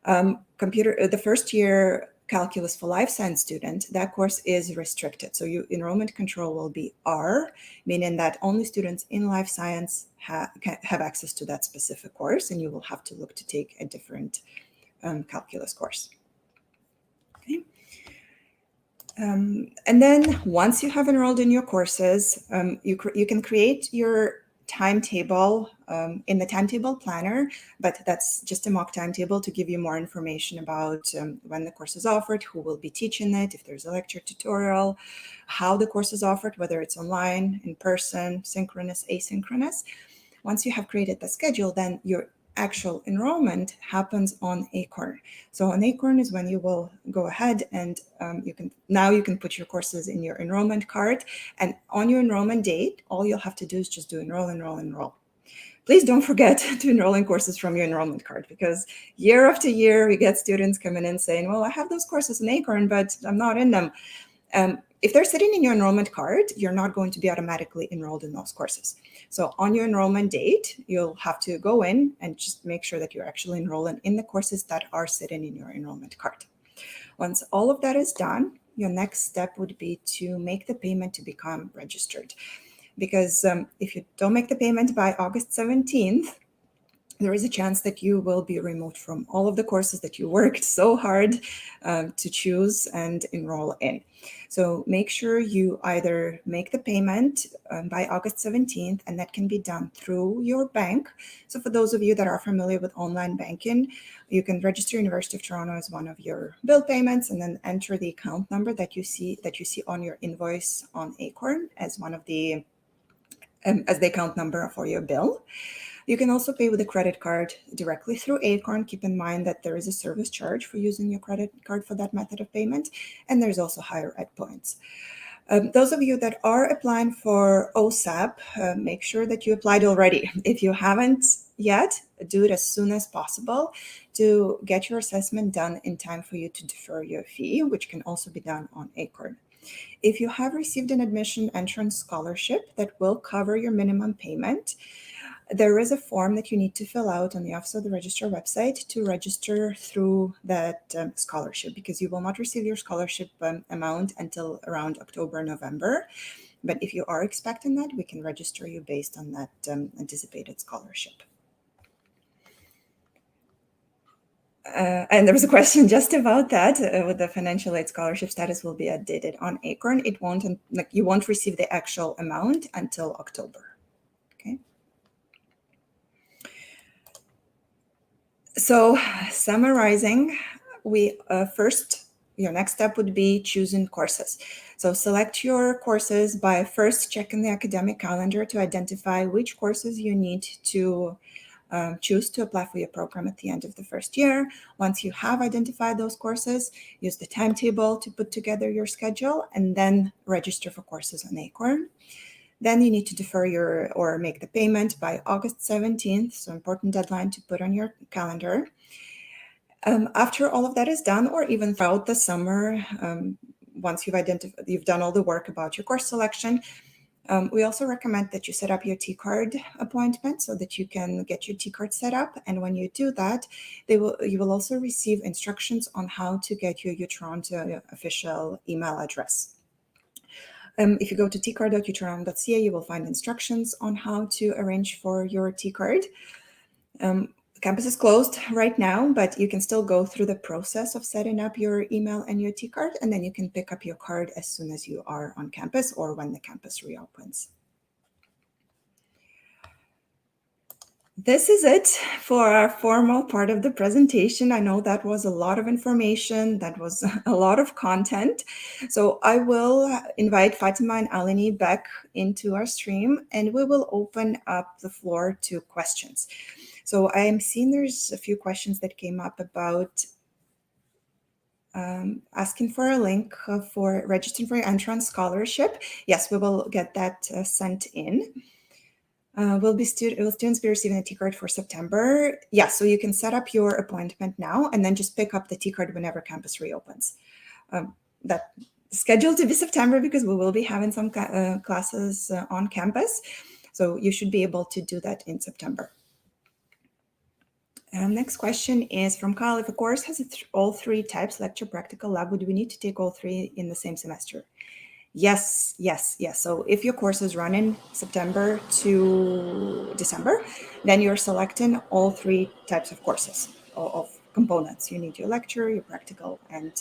[SPEAKER 1] The first year calculus for life science student, that course is restricted. So enrollment control will be R, meaning that only students in life science have access to that specific course, and you will have to look to take a different calculus course. Okay. And then once you have enrolled in your courses, you can create your timetable in the timetable planner, but that's just a mock timetable to give you more information about when the course is offered, who will be teaching it, if there's a lecture tutorial, how the course is offered, whether it's online, in person, synchronous, asynchronous. Once you have created the schedule, then your actual enrollment happens on Acorn. So on Acorn is when you will go ahead and you can put your courses in your enrollment card, and on your enrollment date, all you'll have to do is just do enroll. Please don't forget to enroll in courses from your enrollment card, because year after year we get students coming in saying, well, I have those courses in Acorn, but I'm not in them. If they're sitting in your enrollment card, you're not going to be automatically enrolled in those courses. So on your enrollment date, you'll have to go in and just make sure that you're actually enrolling in the courses that are sitting in your enrollment card. Once all of that is done, your next step would be to make the payment to become registered. Because if you don't make the payment by August 17th, there is a chance that you will be removed from all of the courses that you worked so hard to choose and enroll in. So make sure you either make the payment by August 17th, and that can be done through your bank. So for those of you that are familiar with online banking, you can register University of Toronto as one of your bill payments, and then enter the account number that you see on your invoice on Acorn as one of the as the account number for your bill. You can also pay with a credit card directly through Acorn. Keep in mind that there is a service charge for using your credit card for that method of payment, and there's also higher ed points. Those of you that are applying for OSAP, make sure that you applied already. If you haven't yet, do it as soon as possible to get your assessment done in time for you to defer your fee, which can also be done on Acorn. If you have received an admission entrance scholarship that will cover your minimum payment, there is a form that you need to fill out on the Office of the Registrar website to register through that scholarship, because you will not receive your scholarship amount until around October, November. But if you are expecting that, we can register you based on that anticipated scholarship. And there was a question just about that. With the financial aid scholarship status will be updated on Acorn. It won't, you won't receive the actual amount until October. Okay. So summarizing, your next step would be choosing courses. So select your courses by first checking the academic calendar to identify which courses you need to choose to apply for your program at the end of the first year. Once you have identified those courses, use the timetable to put together your schedule, and then register for courses on Acorn. Then you need to defer or make the payment by August 17th, so important deadline to put on your calendar. After all of that is done, or even throughout the summer, once you've done all the work about your course selection, we also recommend that you set up your T-card appointment so that you can get your T-card set up. And when you do that, you will also receive instructions on how to get your UToronto official email address. If you go to tcard.utoronto.ca, you will find instructions on how to arrange for your T-card. Campus is closed right now, but you can still go through the process of setting up your email and your T-card, and then you can pick up your card as soon as you are on campus or when the campus reopens. This is it for our formal part of the presentation. I know that was a lot of information, that was a lot of content. So I will invite Fatima and Alini back into our stream, and we will open up the floor to questions. So I am seeing there's a few questions that came up about asking for a link for registering for your entrance scholarship. Yes, we will get that sent in. Will students be receiving a T-card for September? Yes, so you can set up your appointment now and then just pick up the T-card whenever campus reopens. That's scheduled to be September because we will be having some classes on campus. So you should be able to do that in September. Next question is from Kyle. If a course has all three types, lecture, practical, lab, would we need to take all three in the same semester? Yes. So if your courses run in September to December, then you're selecting all three types of courses, of components. You need your lecture, your practical, and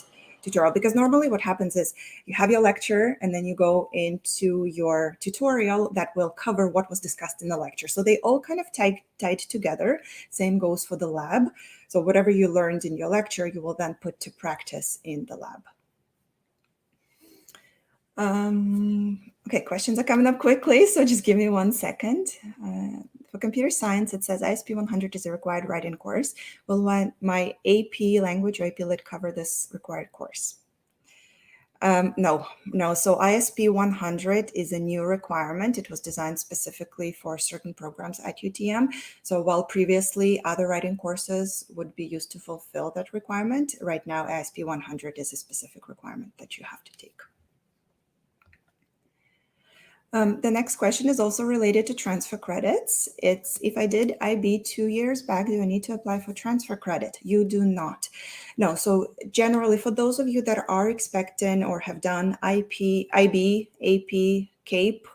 [SPEAKER 1] tutorial. Because normally what happens is you have your lecture and then you go into your tutorial that will cover what was discussed in the lecture. So they all kind of tied together. Same goes for the lab. So whatever you learned in your lecture, you will then put to practice in the lab. Okay, questions are coming up quickly, so just give me 1 second. For computer science, it says ISP 100 is a required write-in course. Will my AP language or AP Lit cover this required course? No. So ISP 100 is a new requirement. It was designed specifically for certain programs at UTM. So while previously other writing courses would be used to fulfill that requirement, right now ISP 100 is a specific requirement that you have to take. The next question is also related to transfer credits. It's, if I did IB 2 years back, do I need to apply for transfer credit? You do not. No, so generally for those of you that are expecting or have done IB, AP, CAPE,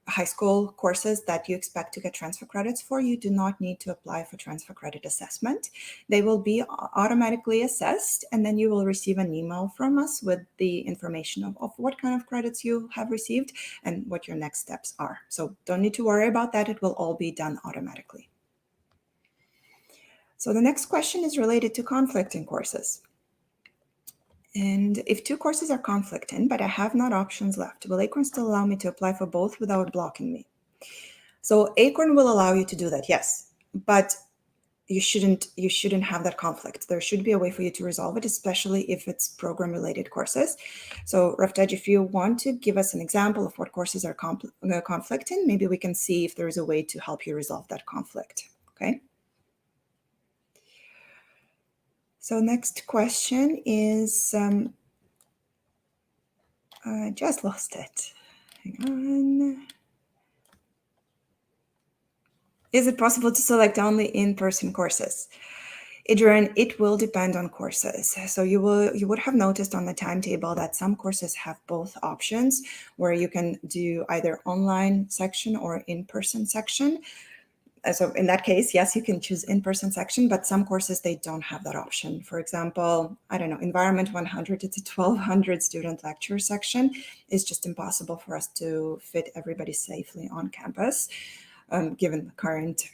[SPEAKER 1] high school courses that you expect to get transfer credits for, you do not need to apply for transfer credit assessment. They will be automatically assessed, and then you will receive an email from us with the information of what kind of credits you have received and what your next steps are. So don't need to worry about that. It will all be done automatically. So the next question is related to conflicting courses. And if 2 courses are conflicting, but I have not options left, will Acorn still allow me to apply for both without blocking me? So Acorn will allow you to do that, yes, but you shouldn't have that conflict. There should be a way for you to resolve it, especially if it's program-related courses. So Raftej, if you want to give us an example of what courses are conflicting, maybe we can see if there is a way to help you resolve that conflict, okay? So next question is, I just lost it. Hang on. Is it possible to select only in-person courses? Adrian, it will depend on courses. So you would have noticed on the timetable that some courses have both options, where you can do either online section or in-person section. So in that case, yes, you can choose in-person section, but some courses, they don't have that option. For example, I don't know, Environment 100, it's a 1,200 student lecture section. It's just impossible for us to fit everybody safely on campus, given the current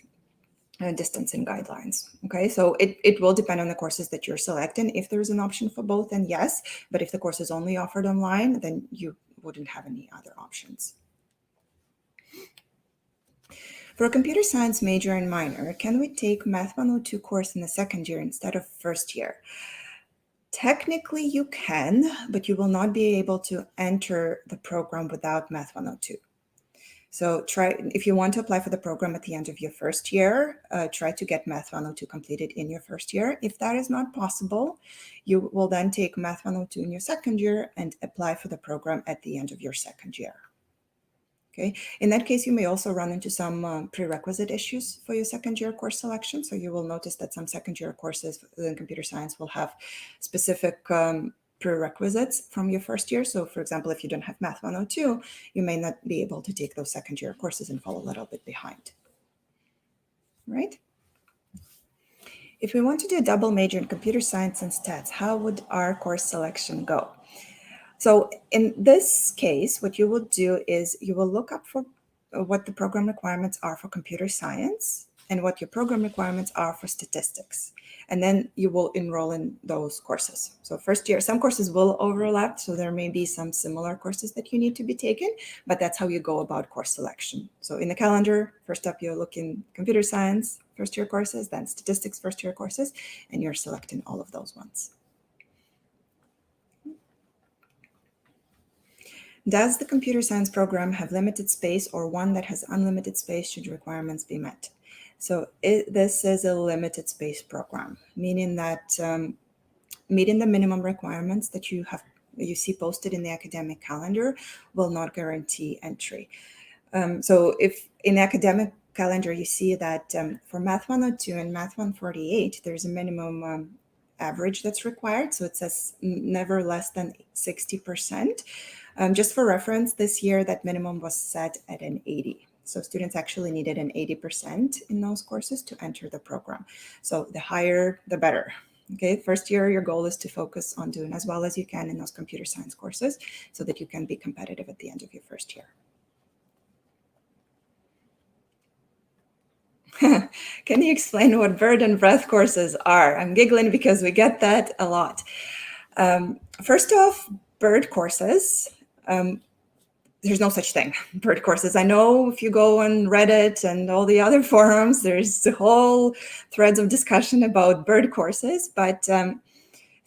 [SPEAKER 1] distancing guidelines. Okay, so it will depend on the courses that you're selecting. If there's an option for both, then yes, but if the course is only offered online, then you wouldn't have any other options. For a computer science major and minor, can we take Math 102 course in the second year instead of first year? Technically you can, but you will not be able to enter the program without Math 102. So if you want to apply for the program at the end of your first year, try to get Math 102 completed in your first year. If that is not possible, you will then take Math 102 in your second year and apply for the program at the end of your second year. Okay. In that case, you may also run into some prerequisite issues for your second year course selection. So you will notice that some second year courses in computer science will have specific prerequisites from your first year. So for example, if you don't have Math 102, you may not be able to take those second year courses and fall a little bit behind, right? If we want to do a double major in computer science and stats, how would our course selection go? So in this case, what you will do is you will look up for what the program requirements are for computer science and what your program requirements are for statistics. And then you will enroll in those courses. So first year, some courses will overlap. So there may be some similar courses that you need to be taken, but that's how you go about course selection. So in the calendar, first up, you're looking computer science, first year courses, then statistics, first year courses, and you're selecting all of those ones. Does the computer science program have limited space or one that has unlimited space should requirements be met? So this is a limited space program, meaning that meeting the minimum requirements that you see posted in the academic calendar will not guarantee entry. So if in the academic calendar you see that for Math 102 and Math 148, there's a minimum average that's required. So it says never less than 60%. Just for reference, this year that minimum was set at an 80. So students actually needed an 80% in those courses to enter the program. So the higher, the better. Okay, first year, your goal is to focus on doing as well as you can in those computer science courses so that you can be competitive at the end of your first year. Can you explain what bird and breath courses are? I'm giggling because we get that a lot. First off, bird courses, there's no such thing, bird courses. I know if you go on Reddit and all the other forums, there's the whole threads of discussion about bird courses, but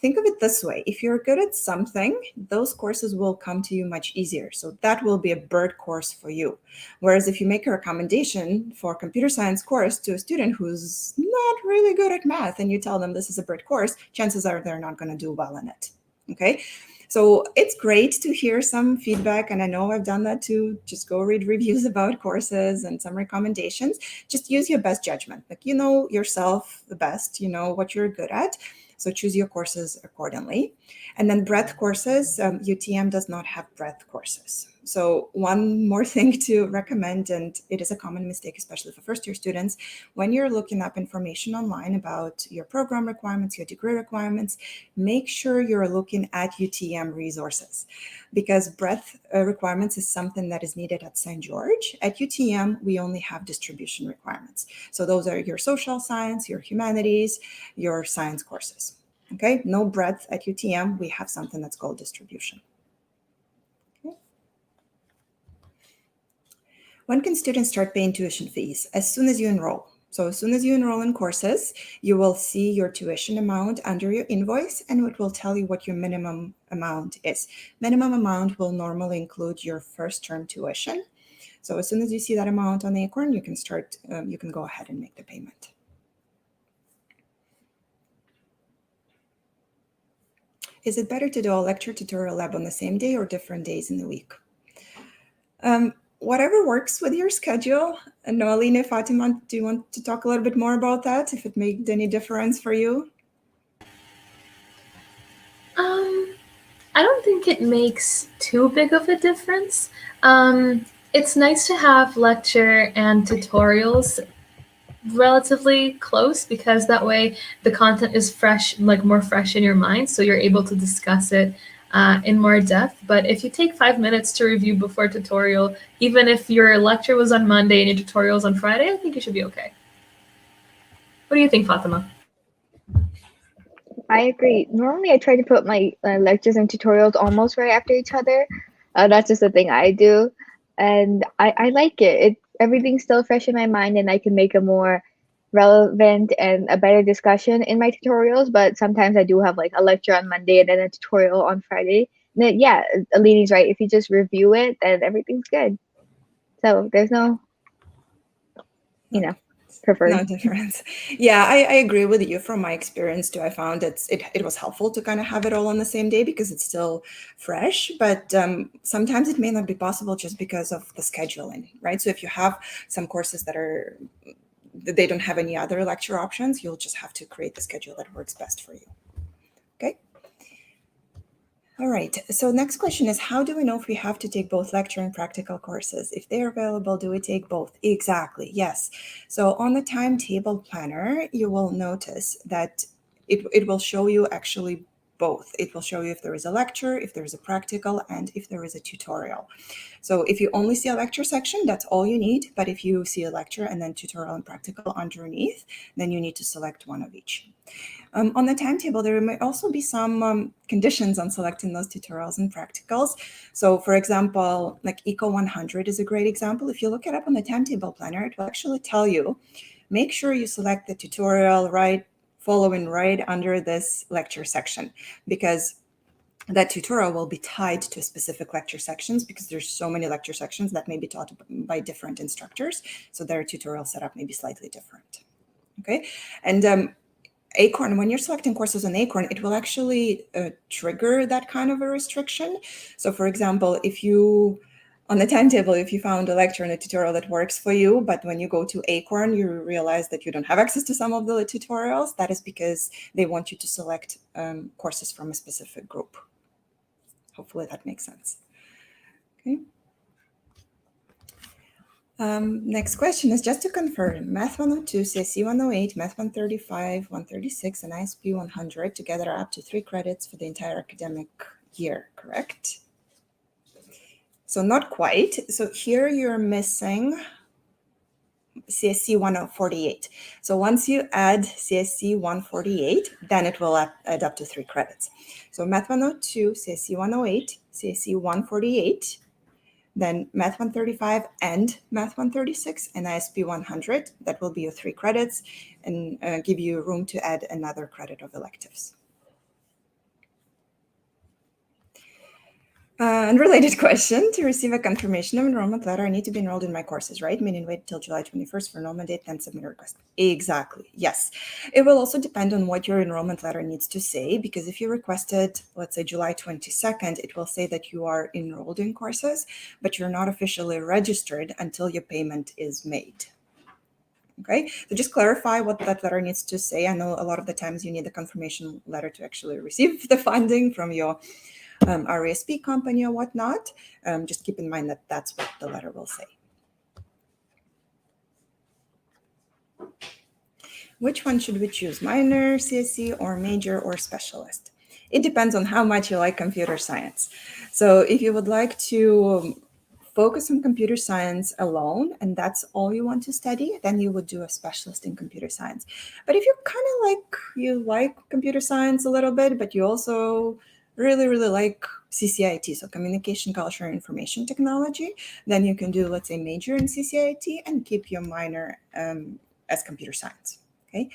[SPEAKER 1] think of it this way. If you're good at something, those courses will come to you much easier. So that will be a bird course for you. Whereas if you make a recommendation for a computer science course to a student who's not really good at math and you tell them this is a bird course, chances are they're not going to do well in it. Okay. So it's great to hear some feedback, and I know I've done that too. Just go read reviews about courses and some recommendations. Just use your best judgment. Like, you know yourself the best, you know what you're good at. So choose your courses accordingly. And then breadth courses, UTM does not have breadth courses. So one more thing to recommend, and it is a common mistake, especially for first-year students, when you're looking up information online about your program requirements, your degree requirements, make sure you're looking at UTM resources, because breadth requirements is something that is needed at St. George. At UTM, we only have distribution requirements. So those are your social science, your humanities, your science courses. Okay, no breadth at UTM. We have something that's called distribution. When can students start paying tuition fees? As soon as you enroll. So as soon as you enroll in courses, you will see your tuition amount under your invoice, and it will tell you what your minimum amount is. Minimum amount will normally include your first term tuition. So as soon as you see that amount on the Acorn, you can start, you can go ahead and make the payment. Is it better to do a lecture tutorial lab on the same day or different days in the week? Whatever works with your schedule. And Noeline, Fatima, do you want to talk a little bit more about that, if it made any difference for you?
[SPEAKER 2] I don't think it makes too big of a difference. It's nice to have lecture and tutorials relatively close, because that way the content is fresh, like more fresh in your mind, so you're able to discuss it in more depth. But if you take 5 minutes to review before tutorial, even if your lecture was on Monday and your tutorial is on Friday, I think you should be okay. What do you think, Fatima?
[SPEAKER 3] I agree. Normally, I try to put my lectures and tutorials almost right after each other. That's just a thing I do, and I like it. Everything's still fresh in my mind, and I can make a more relevant and a better discussion in my tutorials. But sometimes I do have like a lecture on Monday and then a tutorial on Friday. And then, yeah, Alini's right. If you just review it, then everything's good. So there's no, preferred.
[SPEAKER 1] No difference. Yeah, I agree with you. From my experience too, I found it was helpful to kind of have it all on the same day because it's still fresh, but sometimes it may not be possible just because of the scheduling, right? So if you have some courses that they don't have any other lecture options, you'll just have to create the schedule that works best for you. Okay. All right, so next question is, how do we know if we have to take both lecture and practical courses? If they're available, do we take both? Exactly, yes. So on the timetable planner, you will notice that it will show you actually both. It will show you if there is a lecture, if there is a practical, and if there is a tutorial. So if you only see a lecture section, that's all you need. But if you see a lecture and then tutorial and practical underneath, then you need to select one of each. On the timetable, there may also be some conditions on selecting those tutorials and practicals. So for example, like Eco 100 is a great example. If you look it up on the timetable planner, it will actually tell you, make sure you select the tutorial following right under this lecture section, because that tutorial will be tied to specific lecture sections because there's so many lecture sections that may be taught by different instructors. So their tutorial setup may be slightly different. Okay, and Acorn, when you're selecting courses on Acorn, it will actually trigger that kind of a restriction. So for example, if you, on the timetable, if you found a lecture and a tutorial that works for you, but when you go to Acorn, you realize that you don't have access to some of the tutorials, that is because they want you to select courses from a specific group. Hopefully that makes sense. Okay. Next question is just to confirm, Math 102, CSE 108, Math 135, 136, and ISP 100 together are up to 3 credits for the entire academic year, correct? So not quite. So here you're missing CSE 148. So once you add CSE 148, then it will add up to 3 credits. So Math 102, CSE 108, CSE 148, then Math 135 and Math 136 and ISP 100. That will be your 3 credits and give you room to add another credit of electives. Unrelated question, to receive a confirmation of enrollment letter, I need to be enrolled in my courses, right? Meaning wait till July 21st for enrollment date, then submit a request. Exactly, yes. It will also depend on what your enrollment letter needs to say, because if you requested, let's say July 22nd, it will say that you are enrolled in courses, but you're not officially registered until your payment is made. Okay, so just clarify what that letter needs to say. I know a lot of the times you need a confirmation letter to actually receive the funding from your RESP company or whatnot. Just keep in mind that that's what the letter will say. Which one should we choose, minor, CSE, or major, or specialist? It depends on how much you like computer science. So if you would like to focus on computer science alone, and that's all you want to study, then you would do a specialist in computer science. But if you kind of you like computer science a little bit, but you also really like CCIT, so communication, culture, and information technology, then you can do, let's say, major in CCIT and keep your minor as computer science. Okay,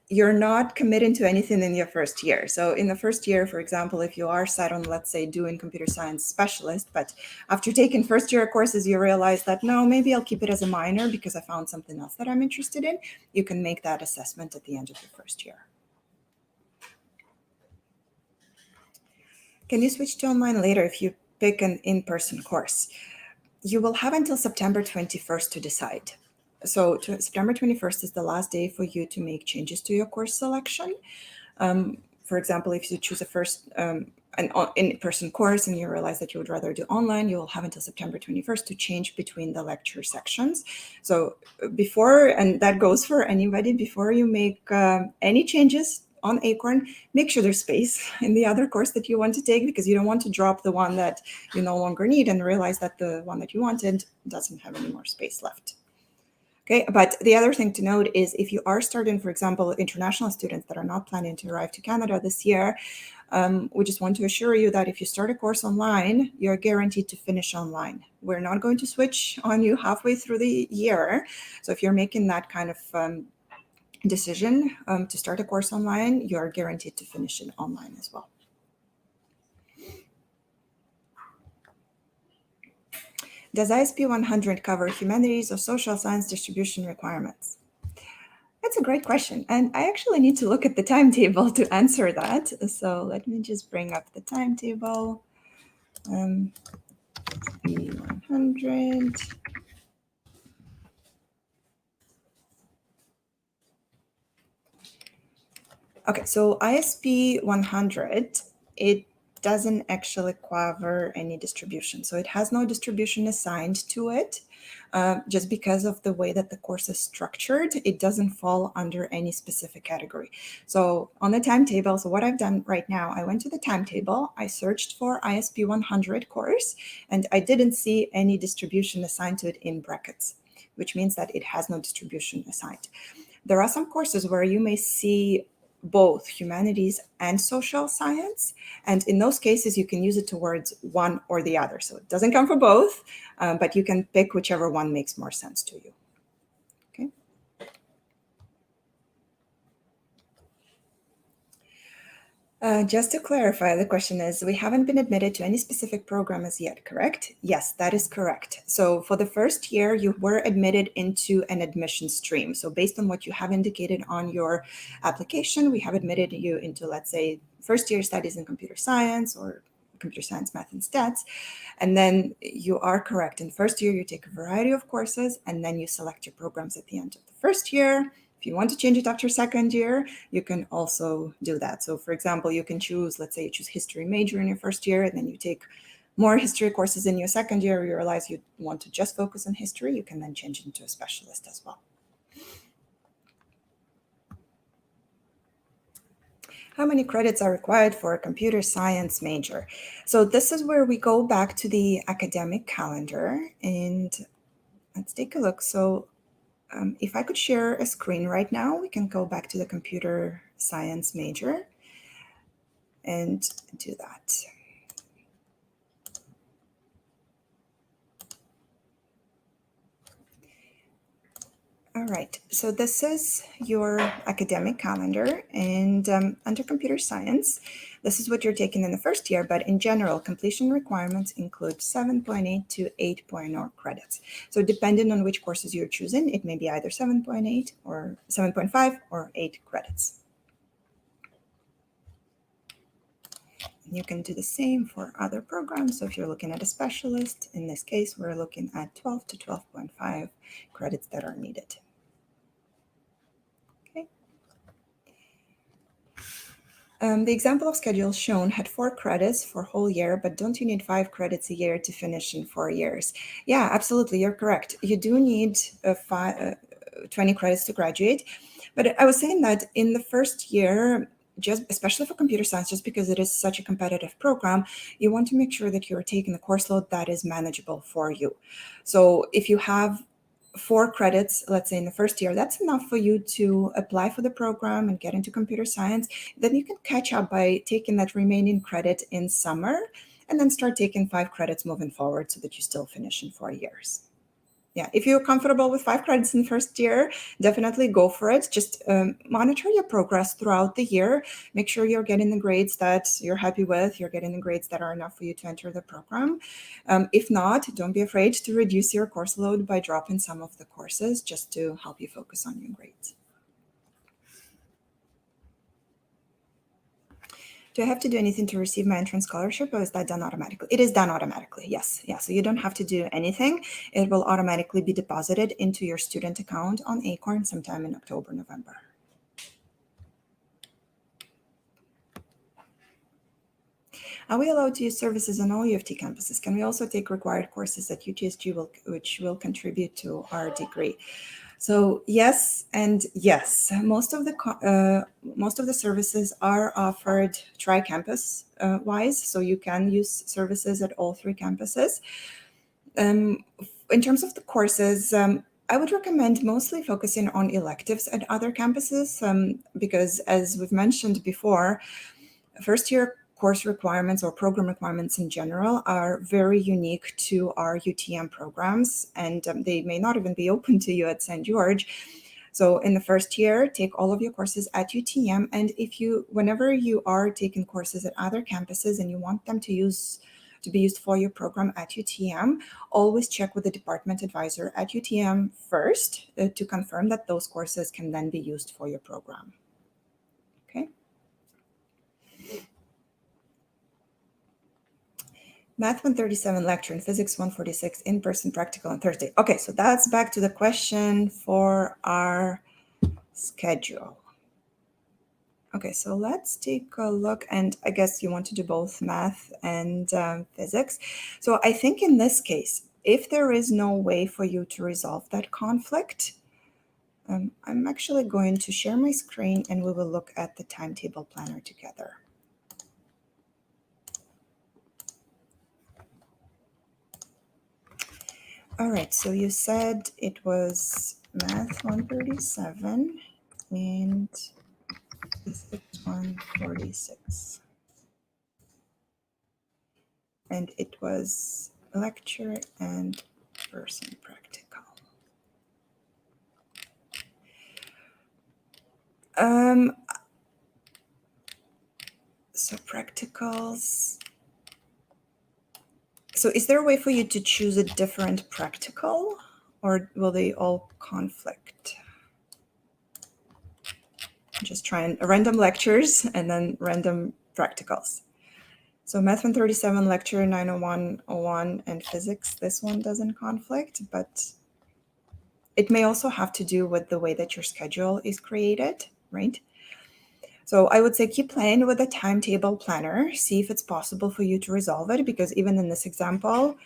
[SPEAKER 1] you're not committing to anything in your first year. So in the first year, for example, if you are set on, let's say, doing computer science specialist, but after taking first year courses, you realize that, no, maybe I'll keep it as a minor because I found something else that I'm interested in, you can make that assessment at the end of your first year. Can you switch to online later if you pick an in-person course? You will have until September 21st to decide. So September 21st is the last day for you to make changes to your course selection. For example, if you choose an in-person course and you realize that you would rather do online, you will have until September 21st to change between the lecture sections. So before, and that goes for anybody, before you make any changes on Acorn, make sure there's space in the other course that you want to take, because you don't want to drop the one that you no longer need and realize that the one that you wanted doesn't have any more space left. Okay, but the other thing to note is if you are starting, for example, international students that are not planning to arrive to Canada this year, we just want to assure you that if you start a course online, you're guaranteed to finish online. We're not going to switch on you halfway through the year. So if you're making that kind of decision to start a course online, you're guaranteed to finish it online as well. Does ISP 100 cover humanities or social science distribution requirements? That's a great question. And I actually need to look at the timetable to answer that. So let me just bring up the timetable. 100. Okay, so ISP 100, it doesn't actually cover any distribution. So it has no distribution assigned to it. Just because of the way that the course is structured, it doesn't fall under any specific category. So on the timetable, so what I've done right now, I went to the timetable, I searched for ISP 100 course, and I didn't see any distribution assigned to it in brackets, which means that it has no distribution assigned. There are some courses where you may see both humanities and social science. And in those cases, you can use it towards one or the other. So it doesn't come for both, but you can pick whichever one makes more sense to you. Okay. Just to clarify, the question is, we haven't been admitted to any specific program as yet, correct? Yes, that is correct. So for the first year, you were admitted into an admission stream. So based on what you have indicated on your application, we have admitted you into, let's say, first year studies in computer science or computer science, math, and stats. And then you are correct. In first year, you take a variety of courses, and then you select your programs at the end of the first year. If you want to change it after second year, you can also do that. So for example, you can choose, let's say you choose history major in your first year, and then you take more history courses in your second year, you realize you want to just focus on history, you can then change it into a specialist as well. How many credits are required for a computer science major? So this is where we go back to the academic calendar, and let's take a look. So if I could share a screen right now, we can go back to the computer science major and do that. All right, so this is your academic calendar, and under computer science, this is what you're taking in the first year, but in general, completion requirements include 7.8 to 8.0 credits. So depending on which courses you're choosing, it may be either 7.8 or 7.5 or 8 credits. You can do the same for other programs. So if you're looking at a specialist, in this case, we're looking at 12 to 12.5 credits that are needed. Okay. The example of schedule shown had 4 credits for whole year, but don't you need 5 credits a year to finish in 4 years? Yeah, absolutely, you're correct. You do need 20 credits to graduate. But I was saying that in the first year, just especially for computer science, just because it is such a competitive program, you want to make sure that you're taking the course load that is manageable for you. So if you have 4 credits, let's say in the first year, that's enough for you to apply for the program and get into computer science. Then you can catch up by taking that remaining credit in summer and then start taking 5 credits moving forward so that you still finish in 4 years. Yeah, if you're comfortable with 5 credits in first year, definitely go for it. Just monitor your progress throughout the year. Make sure you're getting the grades that you're happy with. You're getting the grades that are enough for you to enter the program. If not, don't be afraid to reduce your course load by dropping some of the courses just to help you focus on your grades. Do I have to do anything to receive my entrance scholarship, or is that done automatically? It is done automatically, yes. Yeah, so you don't have to do anything. It will automatically be deposited into your student account on Acorn sometime in October, November. Are we allowed to use services on all U of T campuses? Can we also take required courses at UTSG which will contribute to our degree? So yes and yes. Most of the services are offered tri-campus wise, so you can use services at all 3 campuses. In terms of the courses, I would recommend mostly focusing on electives at other campuses because, as we've mentioned before, first year course requirements or program requirements in general are very unique to our UTM programs, and they may not even be open to you at St. George. So in the first year, take all of your courses at UTM, and whenever you are taking courses at other campuses and you want them to be used for your program at UTM, always check with the department advisor at UTM first to confirm that those courses can then be used for your program. Okay. Math 137 lecture and Physics 146 in-person practical on Thursday. Okay, so that's back to the question for our schedule. Okay, so let's take a look, and I guess you want to do both math and physics. So I think in this case, if there is no way for you to resolve that conflict, I'm actually going to share my screen and we will look at the timetable planner together. All right, so you said it was Math 137 and Physics 146. And it was lecture and person practical. So practicals. So is there a way for you to choose a different practical, or will they all conflict? Just trying random lectures and then random practicals. So Math 137 lecture 90101 and physics, this one doesn't conflict, but it may also have to do with the way that your schedule is created, right? So I would say keep playing with the timetable planner, see if it's possible for you to resolve it, because even in this example,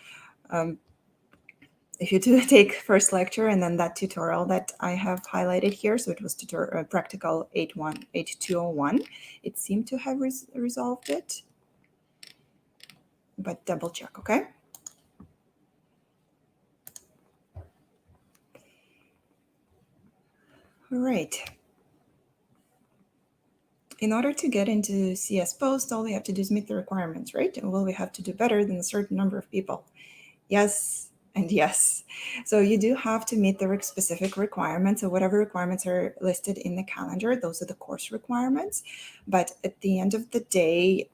[SPEAKER 1] if you do take first lecture and then that tutorial that I have highlighted here, so it was practical 8201, it seemed to have resolved it, but double check, okay? All right. In order to get into CS Post, all we have to do is meet the requirements, right? And will we have to do better than a certain number of people? Yes, and yes. So you do have to meet the specific requirements. So whatever requirements are listed in the calendar, those are the course requirements. But at the end of the day,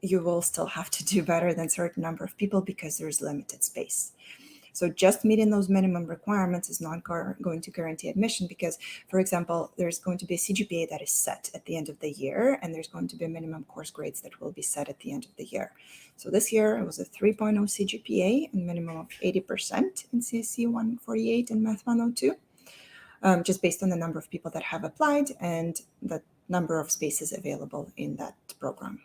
[SPEAKER 1] you will still have to do better than a certain number of people because there's limited space. So just meeting those minimum requirements is not going to guarantee admission because, for example, there's going to be a CGPA that is set at the end of the year, and there's going to be minimum course grades that will be set at the end of the year. So this year it was a 3.0 CGPA and minimum of 80% in CSC 148 and Math 102, just based on the number of people that have applied and the number of spaces available in that program.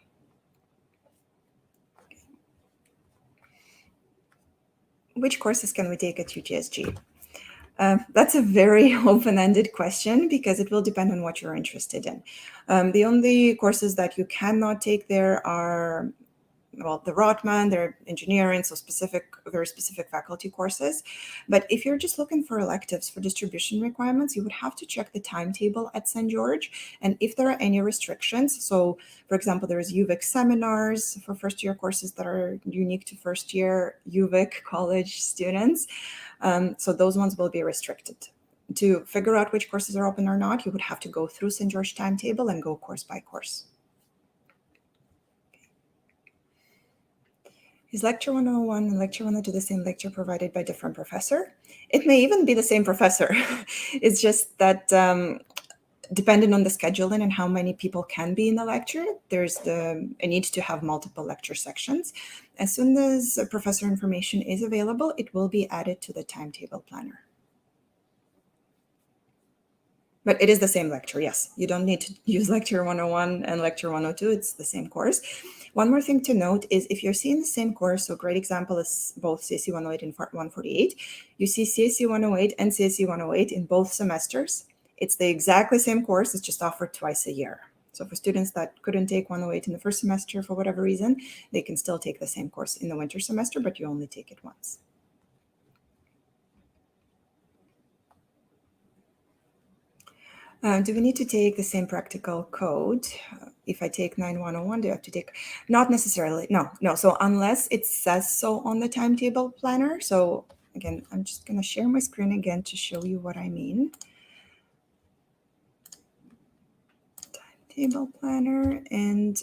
[SPEAKER 1] Which courses can we take at UTSG? That's a very open-ended question because it will depend on what you're interested in. The only courses that you cannot take there are, well, the Rotman, they're engineering, so very specific faculty courses. But if you're just looking for electives for distribution requirements, you would have to check the timetable at St. George. And if there are any restrictions, so for example, there's UVic seminars for first-year courses that are unique to first-year UVic college students. So those ones will be restricted. To figure out which courses are open or not, you would have to go through St. George timetable and go course by course. Is Lecture 101 and Lecture 102 the same lecture provided by different professor? It may even be the same professor. It's just that depending on the scheduling and how many people can be in the lecture, there's a need to have multiple lecture sections. As soon as professor information is available, it will be added to the timetable planner. But it is the same lecture, yes. You don't need to use Lecture 101 and Lecture 102. It's the same course. One more thing to note is if you're seeing the same course, so great example is both CSC 108 and 148, you see CSC 108 and CSC 108 in both semesters. It's the exactly same course, it's just offered twice a year. So for students that couldn't take 108 in the first semester for whatever reason, they can still take the same course in the winter semester, but you only take it once. Do we need to take the same practical code? If I take 9101, do I have to take? Not necessarily, no. So unless it says so on the timetable planner. So again, I'm just gonna share my screen again to show you what I mean. Timetable planner, and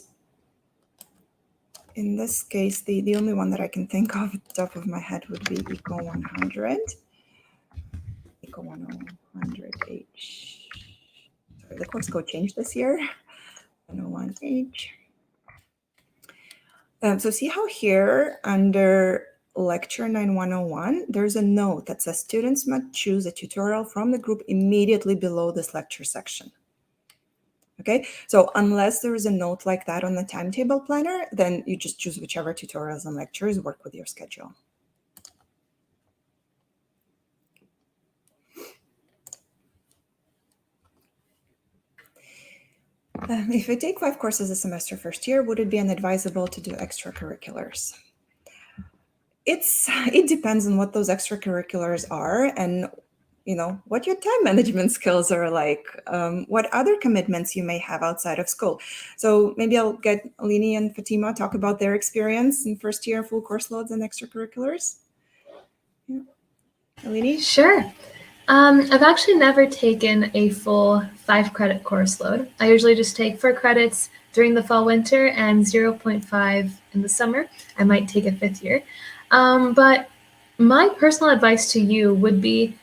[SPEAKER 1] in this case, the only one that I can think of at the top of my head would be Eco 100. Eco 100H. Sorry, the course code changed this year. 101H. So see how here under Lecture 9101, there's a note that says students must choose a tutorial from the group immediately below this lecture section. Okay, so unless there is a note like that on the timetable planner, then you just choose whichever tutorials and lectures work with your schedule. If I take 5 courses a semester first year, would it be unadvisable to do extracurriculars? It depends on what those extracurriculars are and what your time management skills are like, what other commitments you may have outside of school. So maybe I'll get Alini and Fatima talk about their experience in first year full course loads and extracurriculars. Yeah. Alini?
[SPEAKER 2] Sure. I've actually never taken a full 5-credit course load. I usually just take 4 credits during the fall winter and 0.5 in the summer. I might take a 5th year. But my personal advice to you would be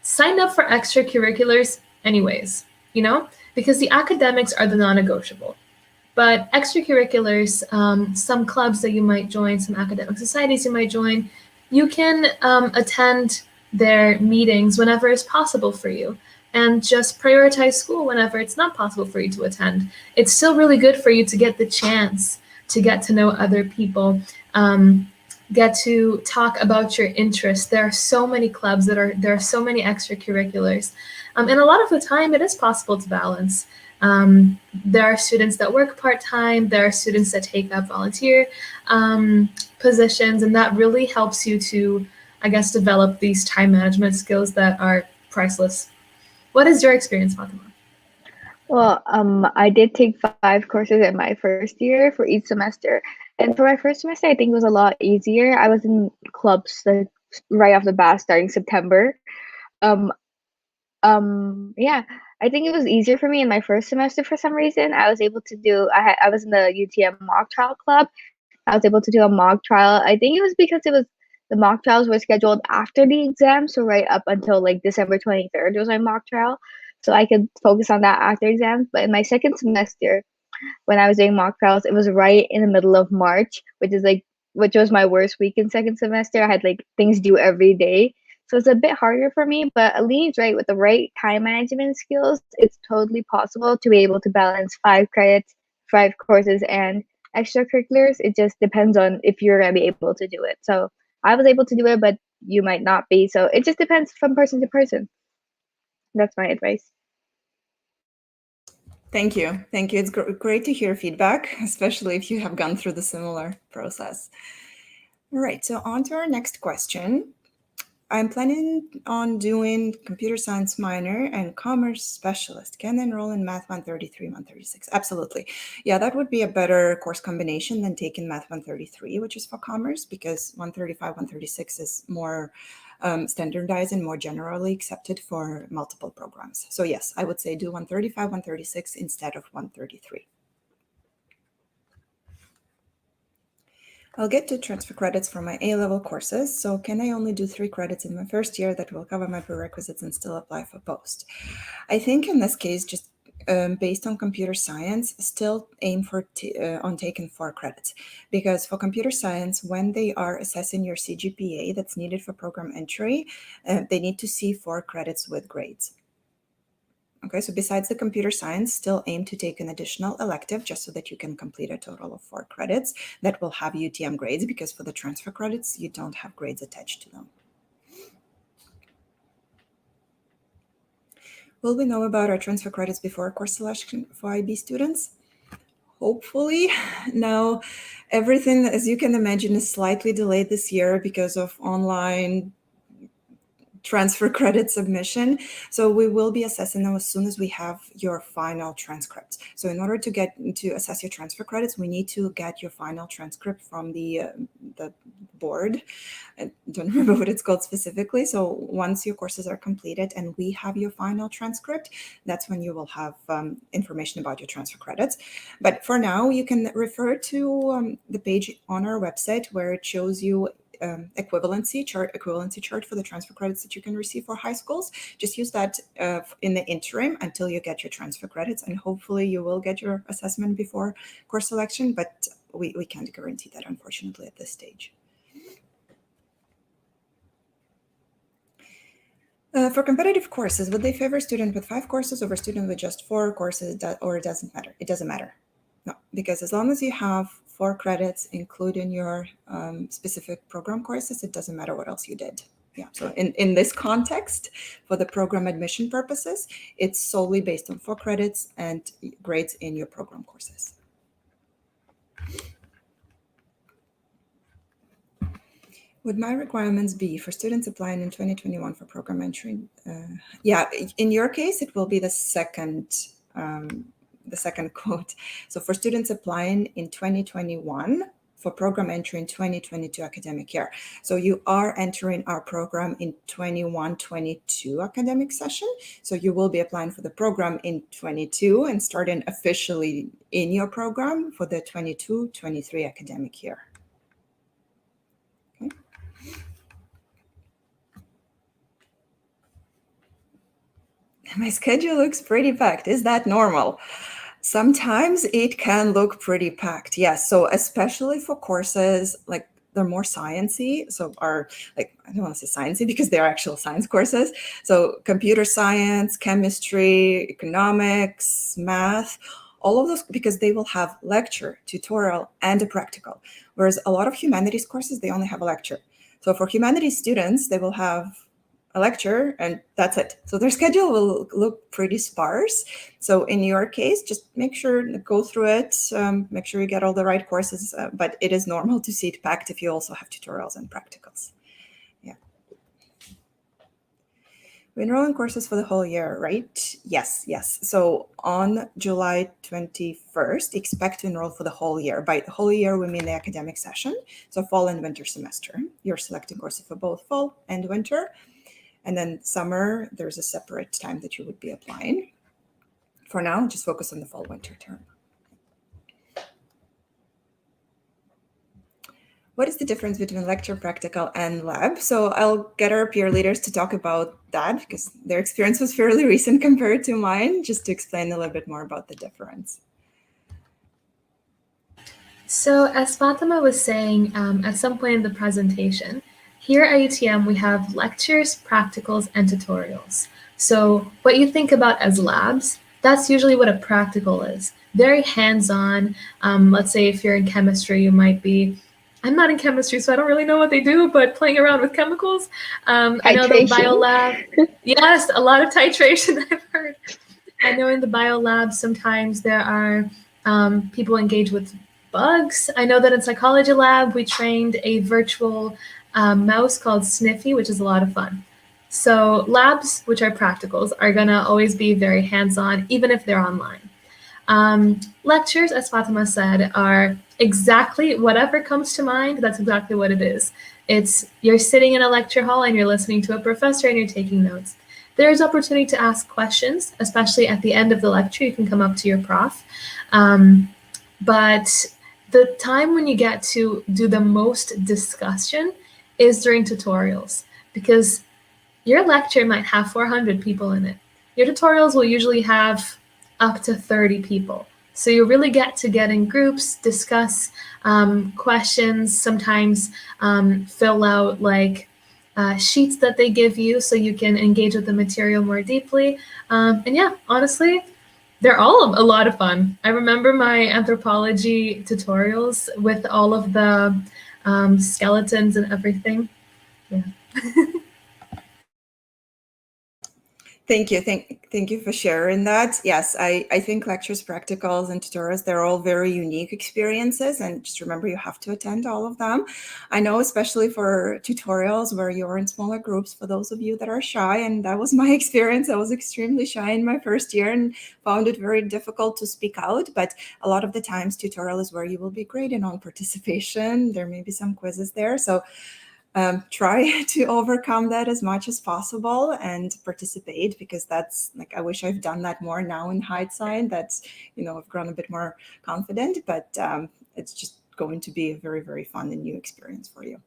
[SPEAKER 2] sign up for extracurriculars anyways, because the academics are the non-negotiable. But extracurriculars, some clubs that you might join, some academic societies you might join, you can attend their meetings whenever it's possible for you, and just prioritize school whenever it's not possible for you to attend. It's still really good for you to get the chance to get to know other people, get to talk about your interests. There are so many clubs there are so many extracurriculars, and a lot of the time it is possible to balance. There are students that work part-time, there are students that take up volunteer positions, and that really helps you to, I guess, develop these time management skills that are priceless. What is your experience, Fatima?
[SPEAKER 3] Well, I did take 5 courses in my first year for each semester. And for my first semester, I think it was a lot easier. I was in clubs like right off the bat starting September. Um, yeah, I think it was easier for me in my first semester for some reason. I was able to do I was in the UTM mock trial club. I was able to do a mock trial. I think it was because the mock trials were scheduled after the exam, so right up until like December 23rd was my mock trial. So I could focus on that after exams. But in my second semester, when I was doing mock trials, it was right in the middle of March, which was my worst week in second semester. I had like things due every day. So it's a bit harder for me, but Aline's right. With the right time management skills, it's totally possible to be able to balance 5 credits, 5 courses, and extracurriculars. It just depends on if you're gonna be able to do it. So I was able to do it, but you might not be. So it just depends from person to person. That's my advice.
[SPEAKER 1] Thank you. Thank you. It's great to hear feedback, especially if you have gone through the similar process. All right, so on to our next question. I'm planning on doing computer science minor and commerce specialist. Can I enroll in Math 133, 136? Absolutely. Yeah, that would be a better course combination than taking Math 133, which is for commerce, because 135, 136 is more standardized and more generally accepted for multiple programs. So yes, I would say do 135, 136 instead of 133. I'll get 2 transfer credits for my A-level courses, so can I only do 3 credits in my first year that will cover my prerequisites and still apply for post? I think in this case, just based on computer science, still aim for on taking 4 credits, because for computer science, when they are assessing your CGPA that's needed for program entry, they need to see 4 credits with grades. Okay, so besides the computer science, still aim to take an additional elective just so that you can complete a total of 4 credits that will have UTM grades, because for the transfer credits, you don't have grades attached to them. Will we know about our transfer credits before course selection for IB students? Hopefully. Now, everything, as you can imagine, is slightly delayed this year because of online transfer credit submission. So we will be assessing them as soon as we have your final transcripts. So in order to assess your transfer credits, we need to get your final transcript from the board. I don't remember what it's called specifically. So once your courses are completed and we have your final transcript, that's when you will have information about your transfer credits. But for now, you can refer to the page on our website where it shows you equivalency chart for the transfer credits that you can receive for high schools. Just use that in the interim until you get your transfer credits, and hopefully you will get your assessment before course selection, but we can't guarantee that, unfortunately, at this stage. For competitive courses, would they favor a student with 5 courses over a student with just 4 courses, or it doesn't matter? It doesn't matter. No, because as long as you have 4 credits, including your specific program courses, it doesn't matter what else you did. Yeah, so in this context, for the program admission purposes, it's solely based on 4 credits and grades in your program courses. Would my requirements be for students applying in 2021 for program entry? Yeah, in your case, it will be the second quote. So for students applying in 2021, for program entry in 2022 academic year. So you are entering our program in 21-22 academic session. So you will be applying for the program in 22 and starting officially in your program for the 22-23 academic year. Okay. My schedule looks pretty packed. Is that normal? Sometimes it can look pretty packed, yes. So especially for courses like they're more sciencey, so are like, I don't want to say sciencey because they're actual science courses. So computer science, chemistry, economics, math, all of those, because they will have lecture, tutorial, and a practical. Whereas a lot of humanities courses, they only have a lecture. So for humanities students, they will have a lecture and that's it. So their schedule will look pretty sparse. So in your case, just make sure to go through it, make sure you get all the right courses, but it is normal to see it packed if you also have tutorials and practicals. Yeah. We enroll in courses for the whole year, right? Yes. So on July 21st, expect to enroll for the whole year. By the whole year, we mean the academic session. So fall and winter semester. You're selecting courses for both fall and winter. And then summer, there's a separate time that you would be applying. For now, just focus on the fall-winter term. What is the difference between lecture, practical, and lab? So I'll get our peer leaders to talk about that because their experience was fairly recent compared to mine, just to explain a little bit more about the difference.
[SPEAKER 2] So as Fatima was saying at some point in the presentation, here at UTM, we have lectures, practicals, and tutorials. So what you think about as labs, that's usually what a practical is. Very hands-on. Let's say if you're in chemistry, you might be, I'm not in chemistry, so I don't really know what they do, but playing around with chemicals. I know the biolab, yes, a lot of titration I've heard. I know in the biolab, sometimes there are people engage with bugs. I know that in psychology lab, we trained a virtual mouse called Sniffy, which is a lot of fun. So labs, which are practicals, are gonna always be very hands-on, even if they're online. Lectures, as Fatima said, are exactly whatever comes to mind, that's exactly what it is. It's you're sitting in a lecture hall and you're listening to a professor and you're taking notes. There's opportunity to ask questions, especially at the end of the lecture, you can come up to your prof. But the time when you get to do the most discussion is during tutorials, because your lecture might have 400 people in it. Your tutorials will usually have up to 30 people. So you really get to get in groups, discuss questions, sometimes fill out like sheets that they give you so you can engage with the material more deeply. And yeah, honestly, they're all a lot of fun. I remember my anthropology tutorials with all of the skeletons and everything. Yeah.
[SPEAKER 1] Thank you. Thank you for sharing that. Yes, I think lectures, practicals, and tutorials, they're all very unique experiences. And just remember, you have to attend all of them. I know, especially for tutorials where you're in smaller groups, for those of you that are shy, and that was my experience. I was extremely shy in my first year and found it very difficult to speak out. But a lot of the times, tutorial is where you will be graded on participation. There may be some quizzes there. So try to overcome that as much as possible and participate, because that's like, I wish I've done that more now in hindsight. That's, I've grown a bit more confident, but it's just going to be a very, very fun and new experience for you.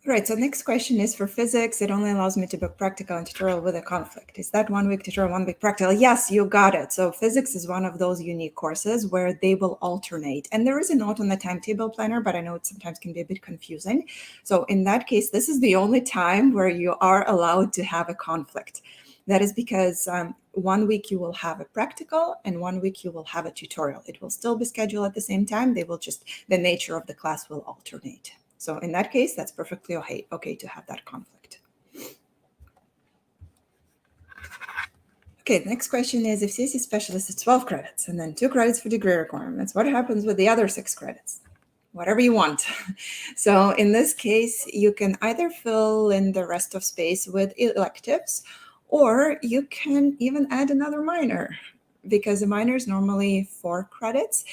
[SPEAKER 1] All right, so next question is for physics. It only allows me to book practical and tutorial with a conflict. Is that 1 week tutorial, 1 week practical? Yes, you got it. So physics is one of those unique courses where they will alternate. And there is a note on the timetable planner, but I know it sometimes can be a bit confusing. So in that case, this is the only time where you are allowed to have a conflict. That is because 1 week you will have a practical and 1 week you will have a tutorial. It will still be scheduled at the same time. They will just, the nature of the class will alternate. So in that case, that's perfectly okay to have that conflict. Okay, the next question is, if CSE specialist is 12 credits and then 2 credits for degree requirements, what happens with the other 6 credits? Whatever you want. So in this case, you can either fill in the rest of space with electives, or you can even add another minor, because a minor is normally 4 credits.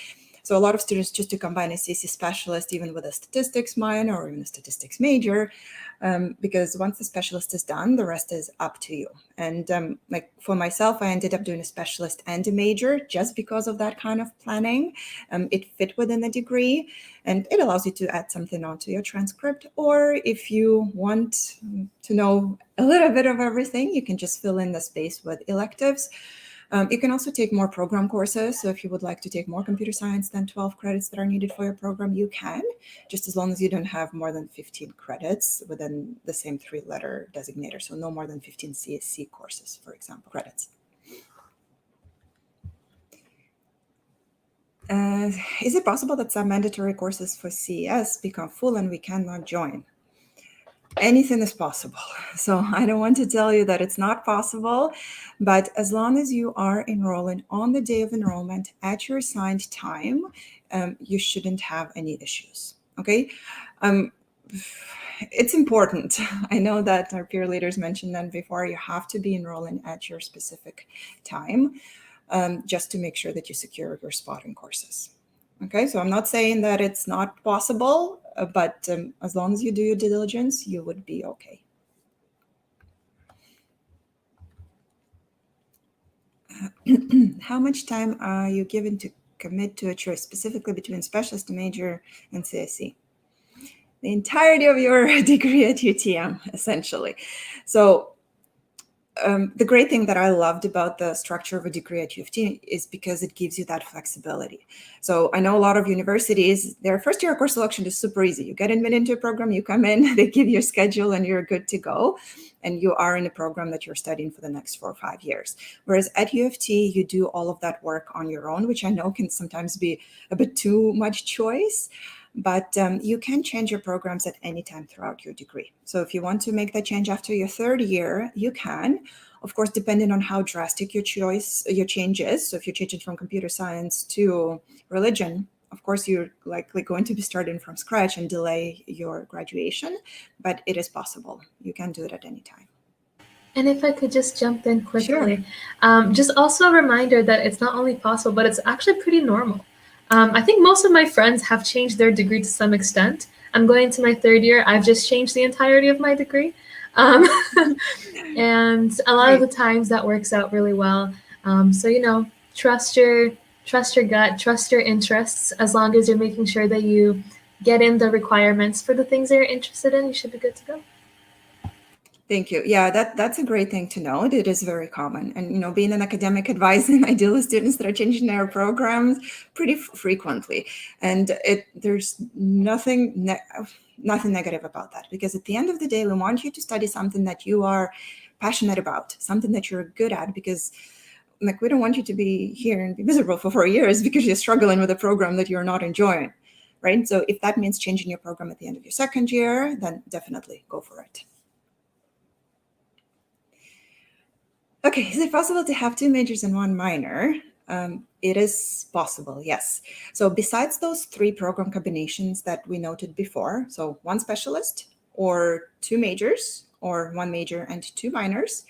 [SPEAKER 1] So a lot of students choose to combine a CC specialist even with a statistics minor or even a statistics major, because once the specialist is done, the rest is up to you. And like for myself, I ended up doing a specialist and a major just because of that kind of planning. It fit within the degree, and it allows you to add something onto your transcript. Or if you want to know a little bit of everything, you can just fill in the space with electives. You can also take more program courses. So if you would like to take more computer science than 12 credits that are needed for your program, you can, just as long as you don't have more than 15 credits within the same 3-letter designator. So no more than 15 CSC courses, for example, credits. Is it possible that some mandatory courses for CES become full and we cannot join? Anything is possible. So I don't want to tell you that it's not possible, but as long as you are enrolling on the day of enrollment at your assigned time, you shouldn't have any issues, okay? It's important. I know that our peer leaders mentioned that before. You have to be enrolling at your specific time, just to make sure that you secure your spot in courses. Okay, so I'm not saying that it's not possible, but as long as you do your due diligence, you would be okay. How much time are you given to commit to a choice, specifically between specialist major and CSE? The entirety of your degree at UTM, essentially. So the great thing that I loved about the structure of a degree at U of T is because it gives you that flexibility. So I know a lot of universities, their first year course selection is super easy. You get admitted into a program, you come in, they give you a schedule, and you're good to go. And you are in a program that you're studying for the next 4 or 5 years. Whereas at U of T, you do all of that work on your own, which I know can sometimes be a bit too much choice. But you can change your programs at any time throughout your degree. So if you want to make that change after your 3rd year, you can. Of course, depending on how drastic your change is. So if you're changing from computer science to religion, of course, you're likely going to be starting from scratch and delay your graduation, but it is possible. You can do it at any time.
[SPEAKER 2] And if I could just jump in quickly,
[SPEAKER 1] Sure.
[SPEAKER 2] Just also a reminder that it's not only possible, but it's actually pretty normal. I think most of my friends have changed their degree to some extent. I'm going into my 3rd year. I've just changed the entirety of my degree. And a lot of the times that works out really well. So, trust your gut, trust your interests. As long as you're making sure that you get in the requirements for the things that you're interested in, you should be good to go.
[SPEAKER 1] Thank you. Yeah, that's a great thing to know. It is very common. And, being an academic advisor, I deal with students that are changing their programs pretty frequently. And there's nothing negative about that, because at the end of the day, we want you to study something that you are passionate about, something that you're good at, because we don't want you to be here and be miserable for 4 years because you're struggling with a program that you're not enjoying, right? So if that means changing your program at the end of your 2nd year, then definitely go for it. Okay, is it possible to have 2 majors and 1 minor? It is possible, yes. So besides those 3 program combinations that we noted before, so 1 specialist or 2 majors or 1 major and 2 minors,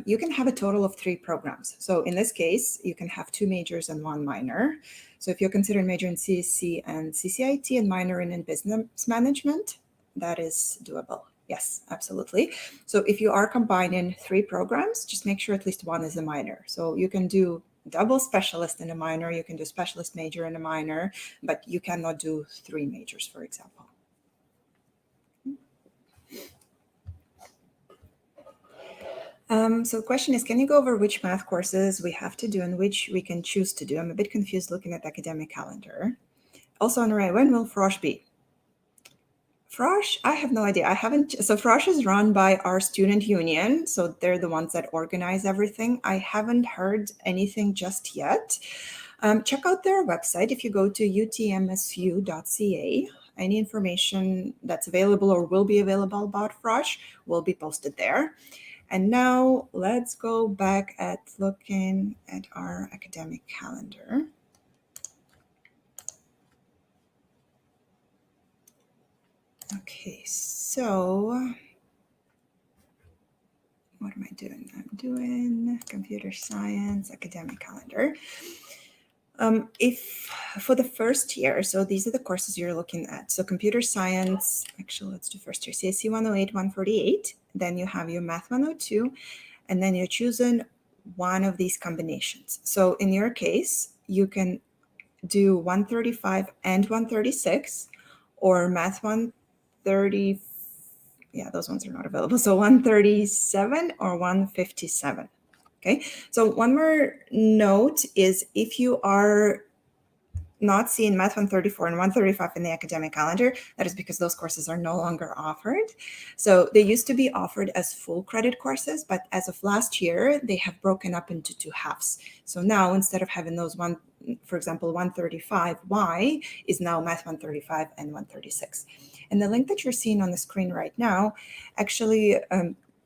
[SPEAKER 1] you can have a total of 3 programs. So in this case, you can have 2 majors and 1 minor. So if you're considering major in CSC and CCIT and minor in business management, that is doable. Yes, absolutely. So if you are combining 3 programs, just make sure at least 1 is a minor. So you can do double specialist in a minor, you can do specialist major in a minor, but you cannot do 3 majors, for example. So the question is, can you go over which math courses we have to do and which we can choose to do? I'm a bit confused looking at the academic calendar. Also, Honoré, when will Frosh be? Frosh, I have no idea. So Frosh is run by our student union. So they're the ones that organize everything. I haven't heard anything just yet. Check out their website. If you go to utmsu.ca, any information that's available or will be available about Frosh will be posted there. And now let's go back at looking at our academic calendar. Okay, so what am I doing? I'm doing computer science academic calendar. If for the first year, so these are the courses you're looking at. So computer science, actually, let's do first year, CSE 108, 148. Then you have your math 102, and then you're choosing one of these combinations. So in your case, you can do 135 and 136, or math 130. Yeah, those ones are not available. So 137 or 157. Okay, so one more note is if you are not seeing Math 134 and 135 in the academic calendar, that is because those courses are no longer offered. So they used to be offered as full credit courses, but as of last year, they have broken up into two halves. So now instead of having those one, for example, 135Y is now Math 135 and 136. And the link that you're seeing on the screen right now actually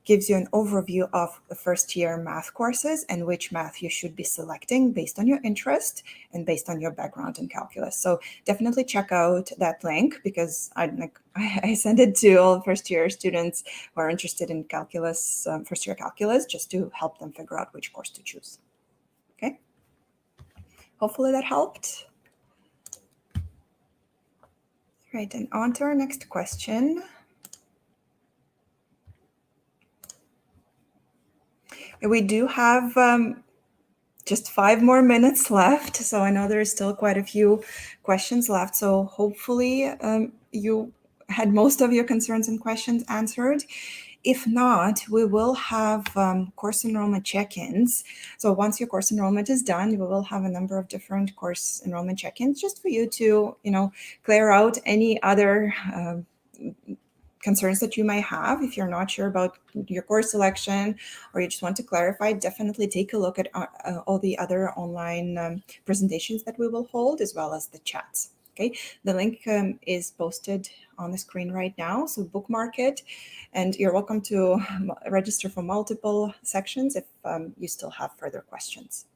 [SPEAKER 1] gives you an overview of the first year math courses and which math you should be selecting based on your interest and based on your background in calculus. So definitely check out that link because I send it to all first year students who are interested in calculus, first year calculus, just to help them figure out which course to choose. Okay. Hopefully that helped. Right, and on to our next question. We do have just 5 more minutes left, so I know there's still quite a few questions left. So hopefully you had most of your concerns and questions answered. If not, we will have course enrollment check-ins. So once your course enrollment is done, we will have a number of different course enrollment check-ins just for you to, clear out any other concerns that you might have. If you're not sure about your course selection or you just want to clarify, definitely take a look at all the other online presentations that we will hold, as well as the chats. Okay, the link is posted on the screen right now, so bookmark it, and you're welcome to register for multiple sections if you still have further questions.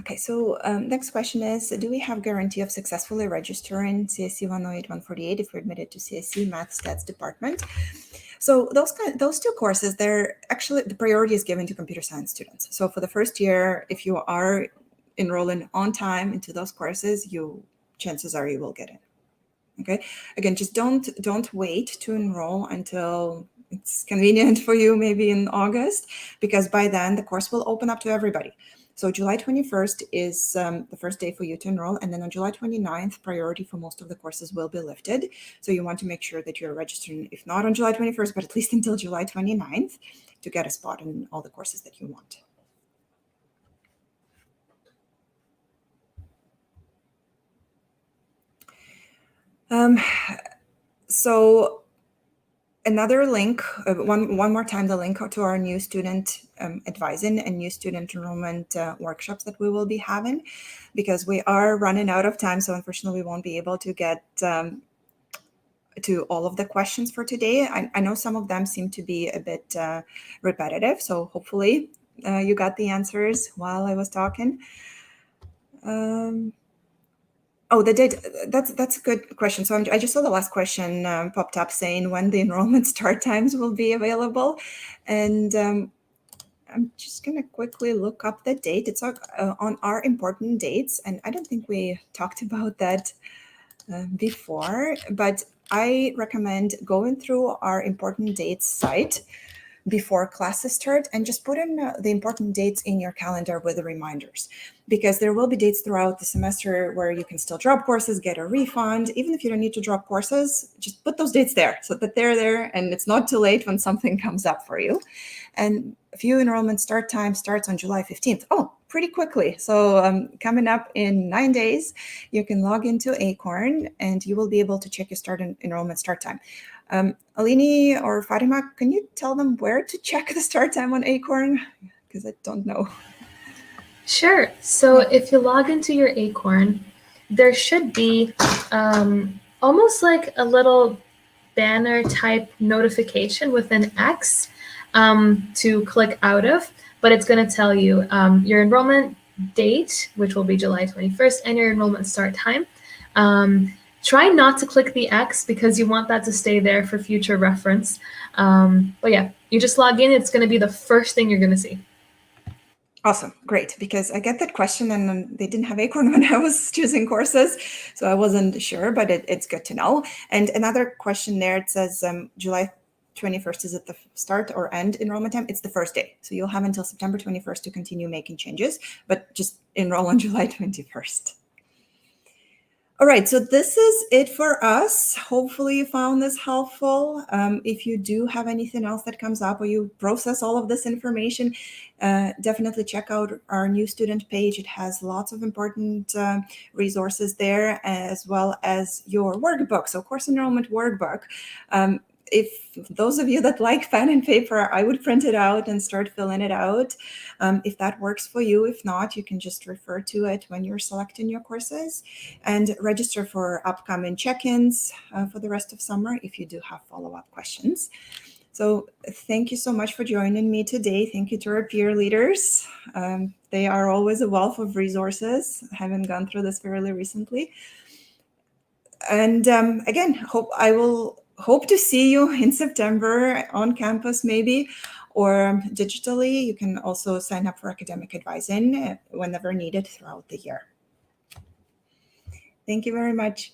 [SPEAKER 1] Okay, so next question is, do we have guarantee of successfully registering CSE 108, 148 if we're admitted to CSE Math Stats Department? So those two courses, they're actually, the priority is given to computer science students. So for the first year, if you are enrolling on time into those courses, chances are you will get in. Okay, again, just don't wait to enroll until it's convenient for you, maybe in August, because by then the course will open up to everybody. So July 21st is the first day for you to enroll. And then on July 29th, priority for most of the courses will be lifted. So you want to make sure that you're registering, if not on July 21st, but at least until July 29th to get a spot in all the courses that you want. So another link, one more time, the link to our new student advising and new student enrollment workshops that we will be having, because we are running out of time. So unfortunately, we won't be able to get to all of the questions for today. I know some of them seem to be a bit repetitive. So hopefully you got the answers while I was talking. Oh, the date, that's a good question. So I just saw the last question popped up saying when the enrollment start times will be available. And I'm just going to quickly look up the date. It's on our important dates. And I don't think we talked about that before, but I recommend going through our important dates site before classes start and just put in the important dates in your calendar with the reminders, because there will be dates throughout the semester where you can still drop courses, get a refund. Even if you don't need to drop courses, just put those dates there so that they're there and it's not too late when something comes up for you. And a few enrollment start time starts on July 15th. Oh, pretty quickly. So coming up in 9 days, you can log into Acorn and you will be able to check your enrollment start time. Alini or Fatima, can you tell them where to check the start time on Acorn? Because I don't know.
[SPEAKER 2] Sure. So if you log into your Acorn, there should be almost like a little banner type notification with an X to click out of, but it's going to tell you your enrollment date, which will be July 21st, and your enrollment start time. Try not to click the X because you want that to stay there for future reference. But yeah, you just log in. It's going to be the first thing you're going to see.
[SPEAKER 1] Awesome, great, because I get that question and they didn't have Acorn when I was choosing courses, so I wasn't sure, but it's good to know. And another question there, it says July 21st, is it the start or end enrollment time? It's the first day, so you'll have until September 21st to continue making changes, but just enroll on July 21st. All right, so this is it for us. Hopefully you found this helpful. If you do have anything else that comes up or you process all of this information, definitely check out our new student page. It has lots of important resources there, as well as your workbook, so course enrollment workbook. If those of you that like pen and paper, I would print it out and start filling it out. If that works for you. If not, you can just refer to it when you're selecting your courses, and register for upcoming check-ins for the rest of summer if you do have follow-up questions. So thank you so much for joining me today. Thank you to our peer leaders. They are always a wealth of resources. I haven't gone through this fairly recently. And again, I will hope to see you in September on campus maybe, or digitally. You can also sign up for academic advising whenever needed throughout the year. Thank you very much.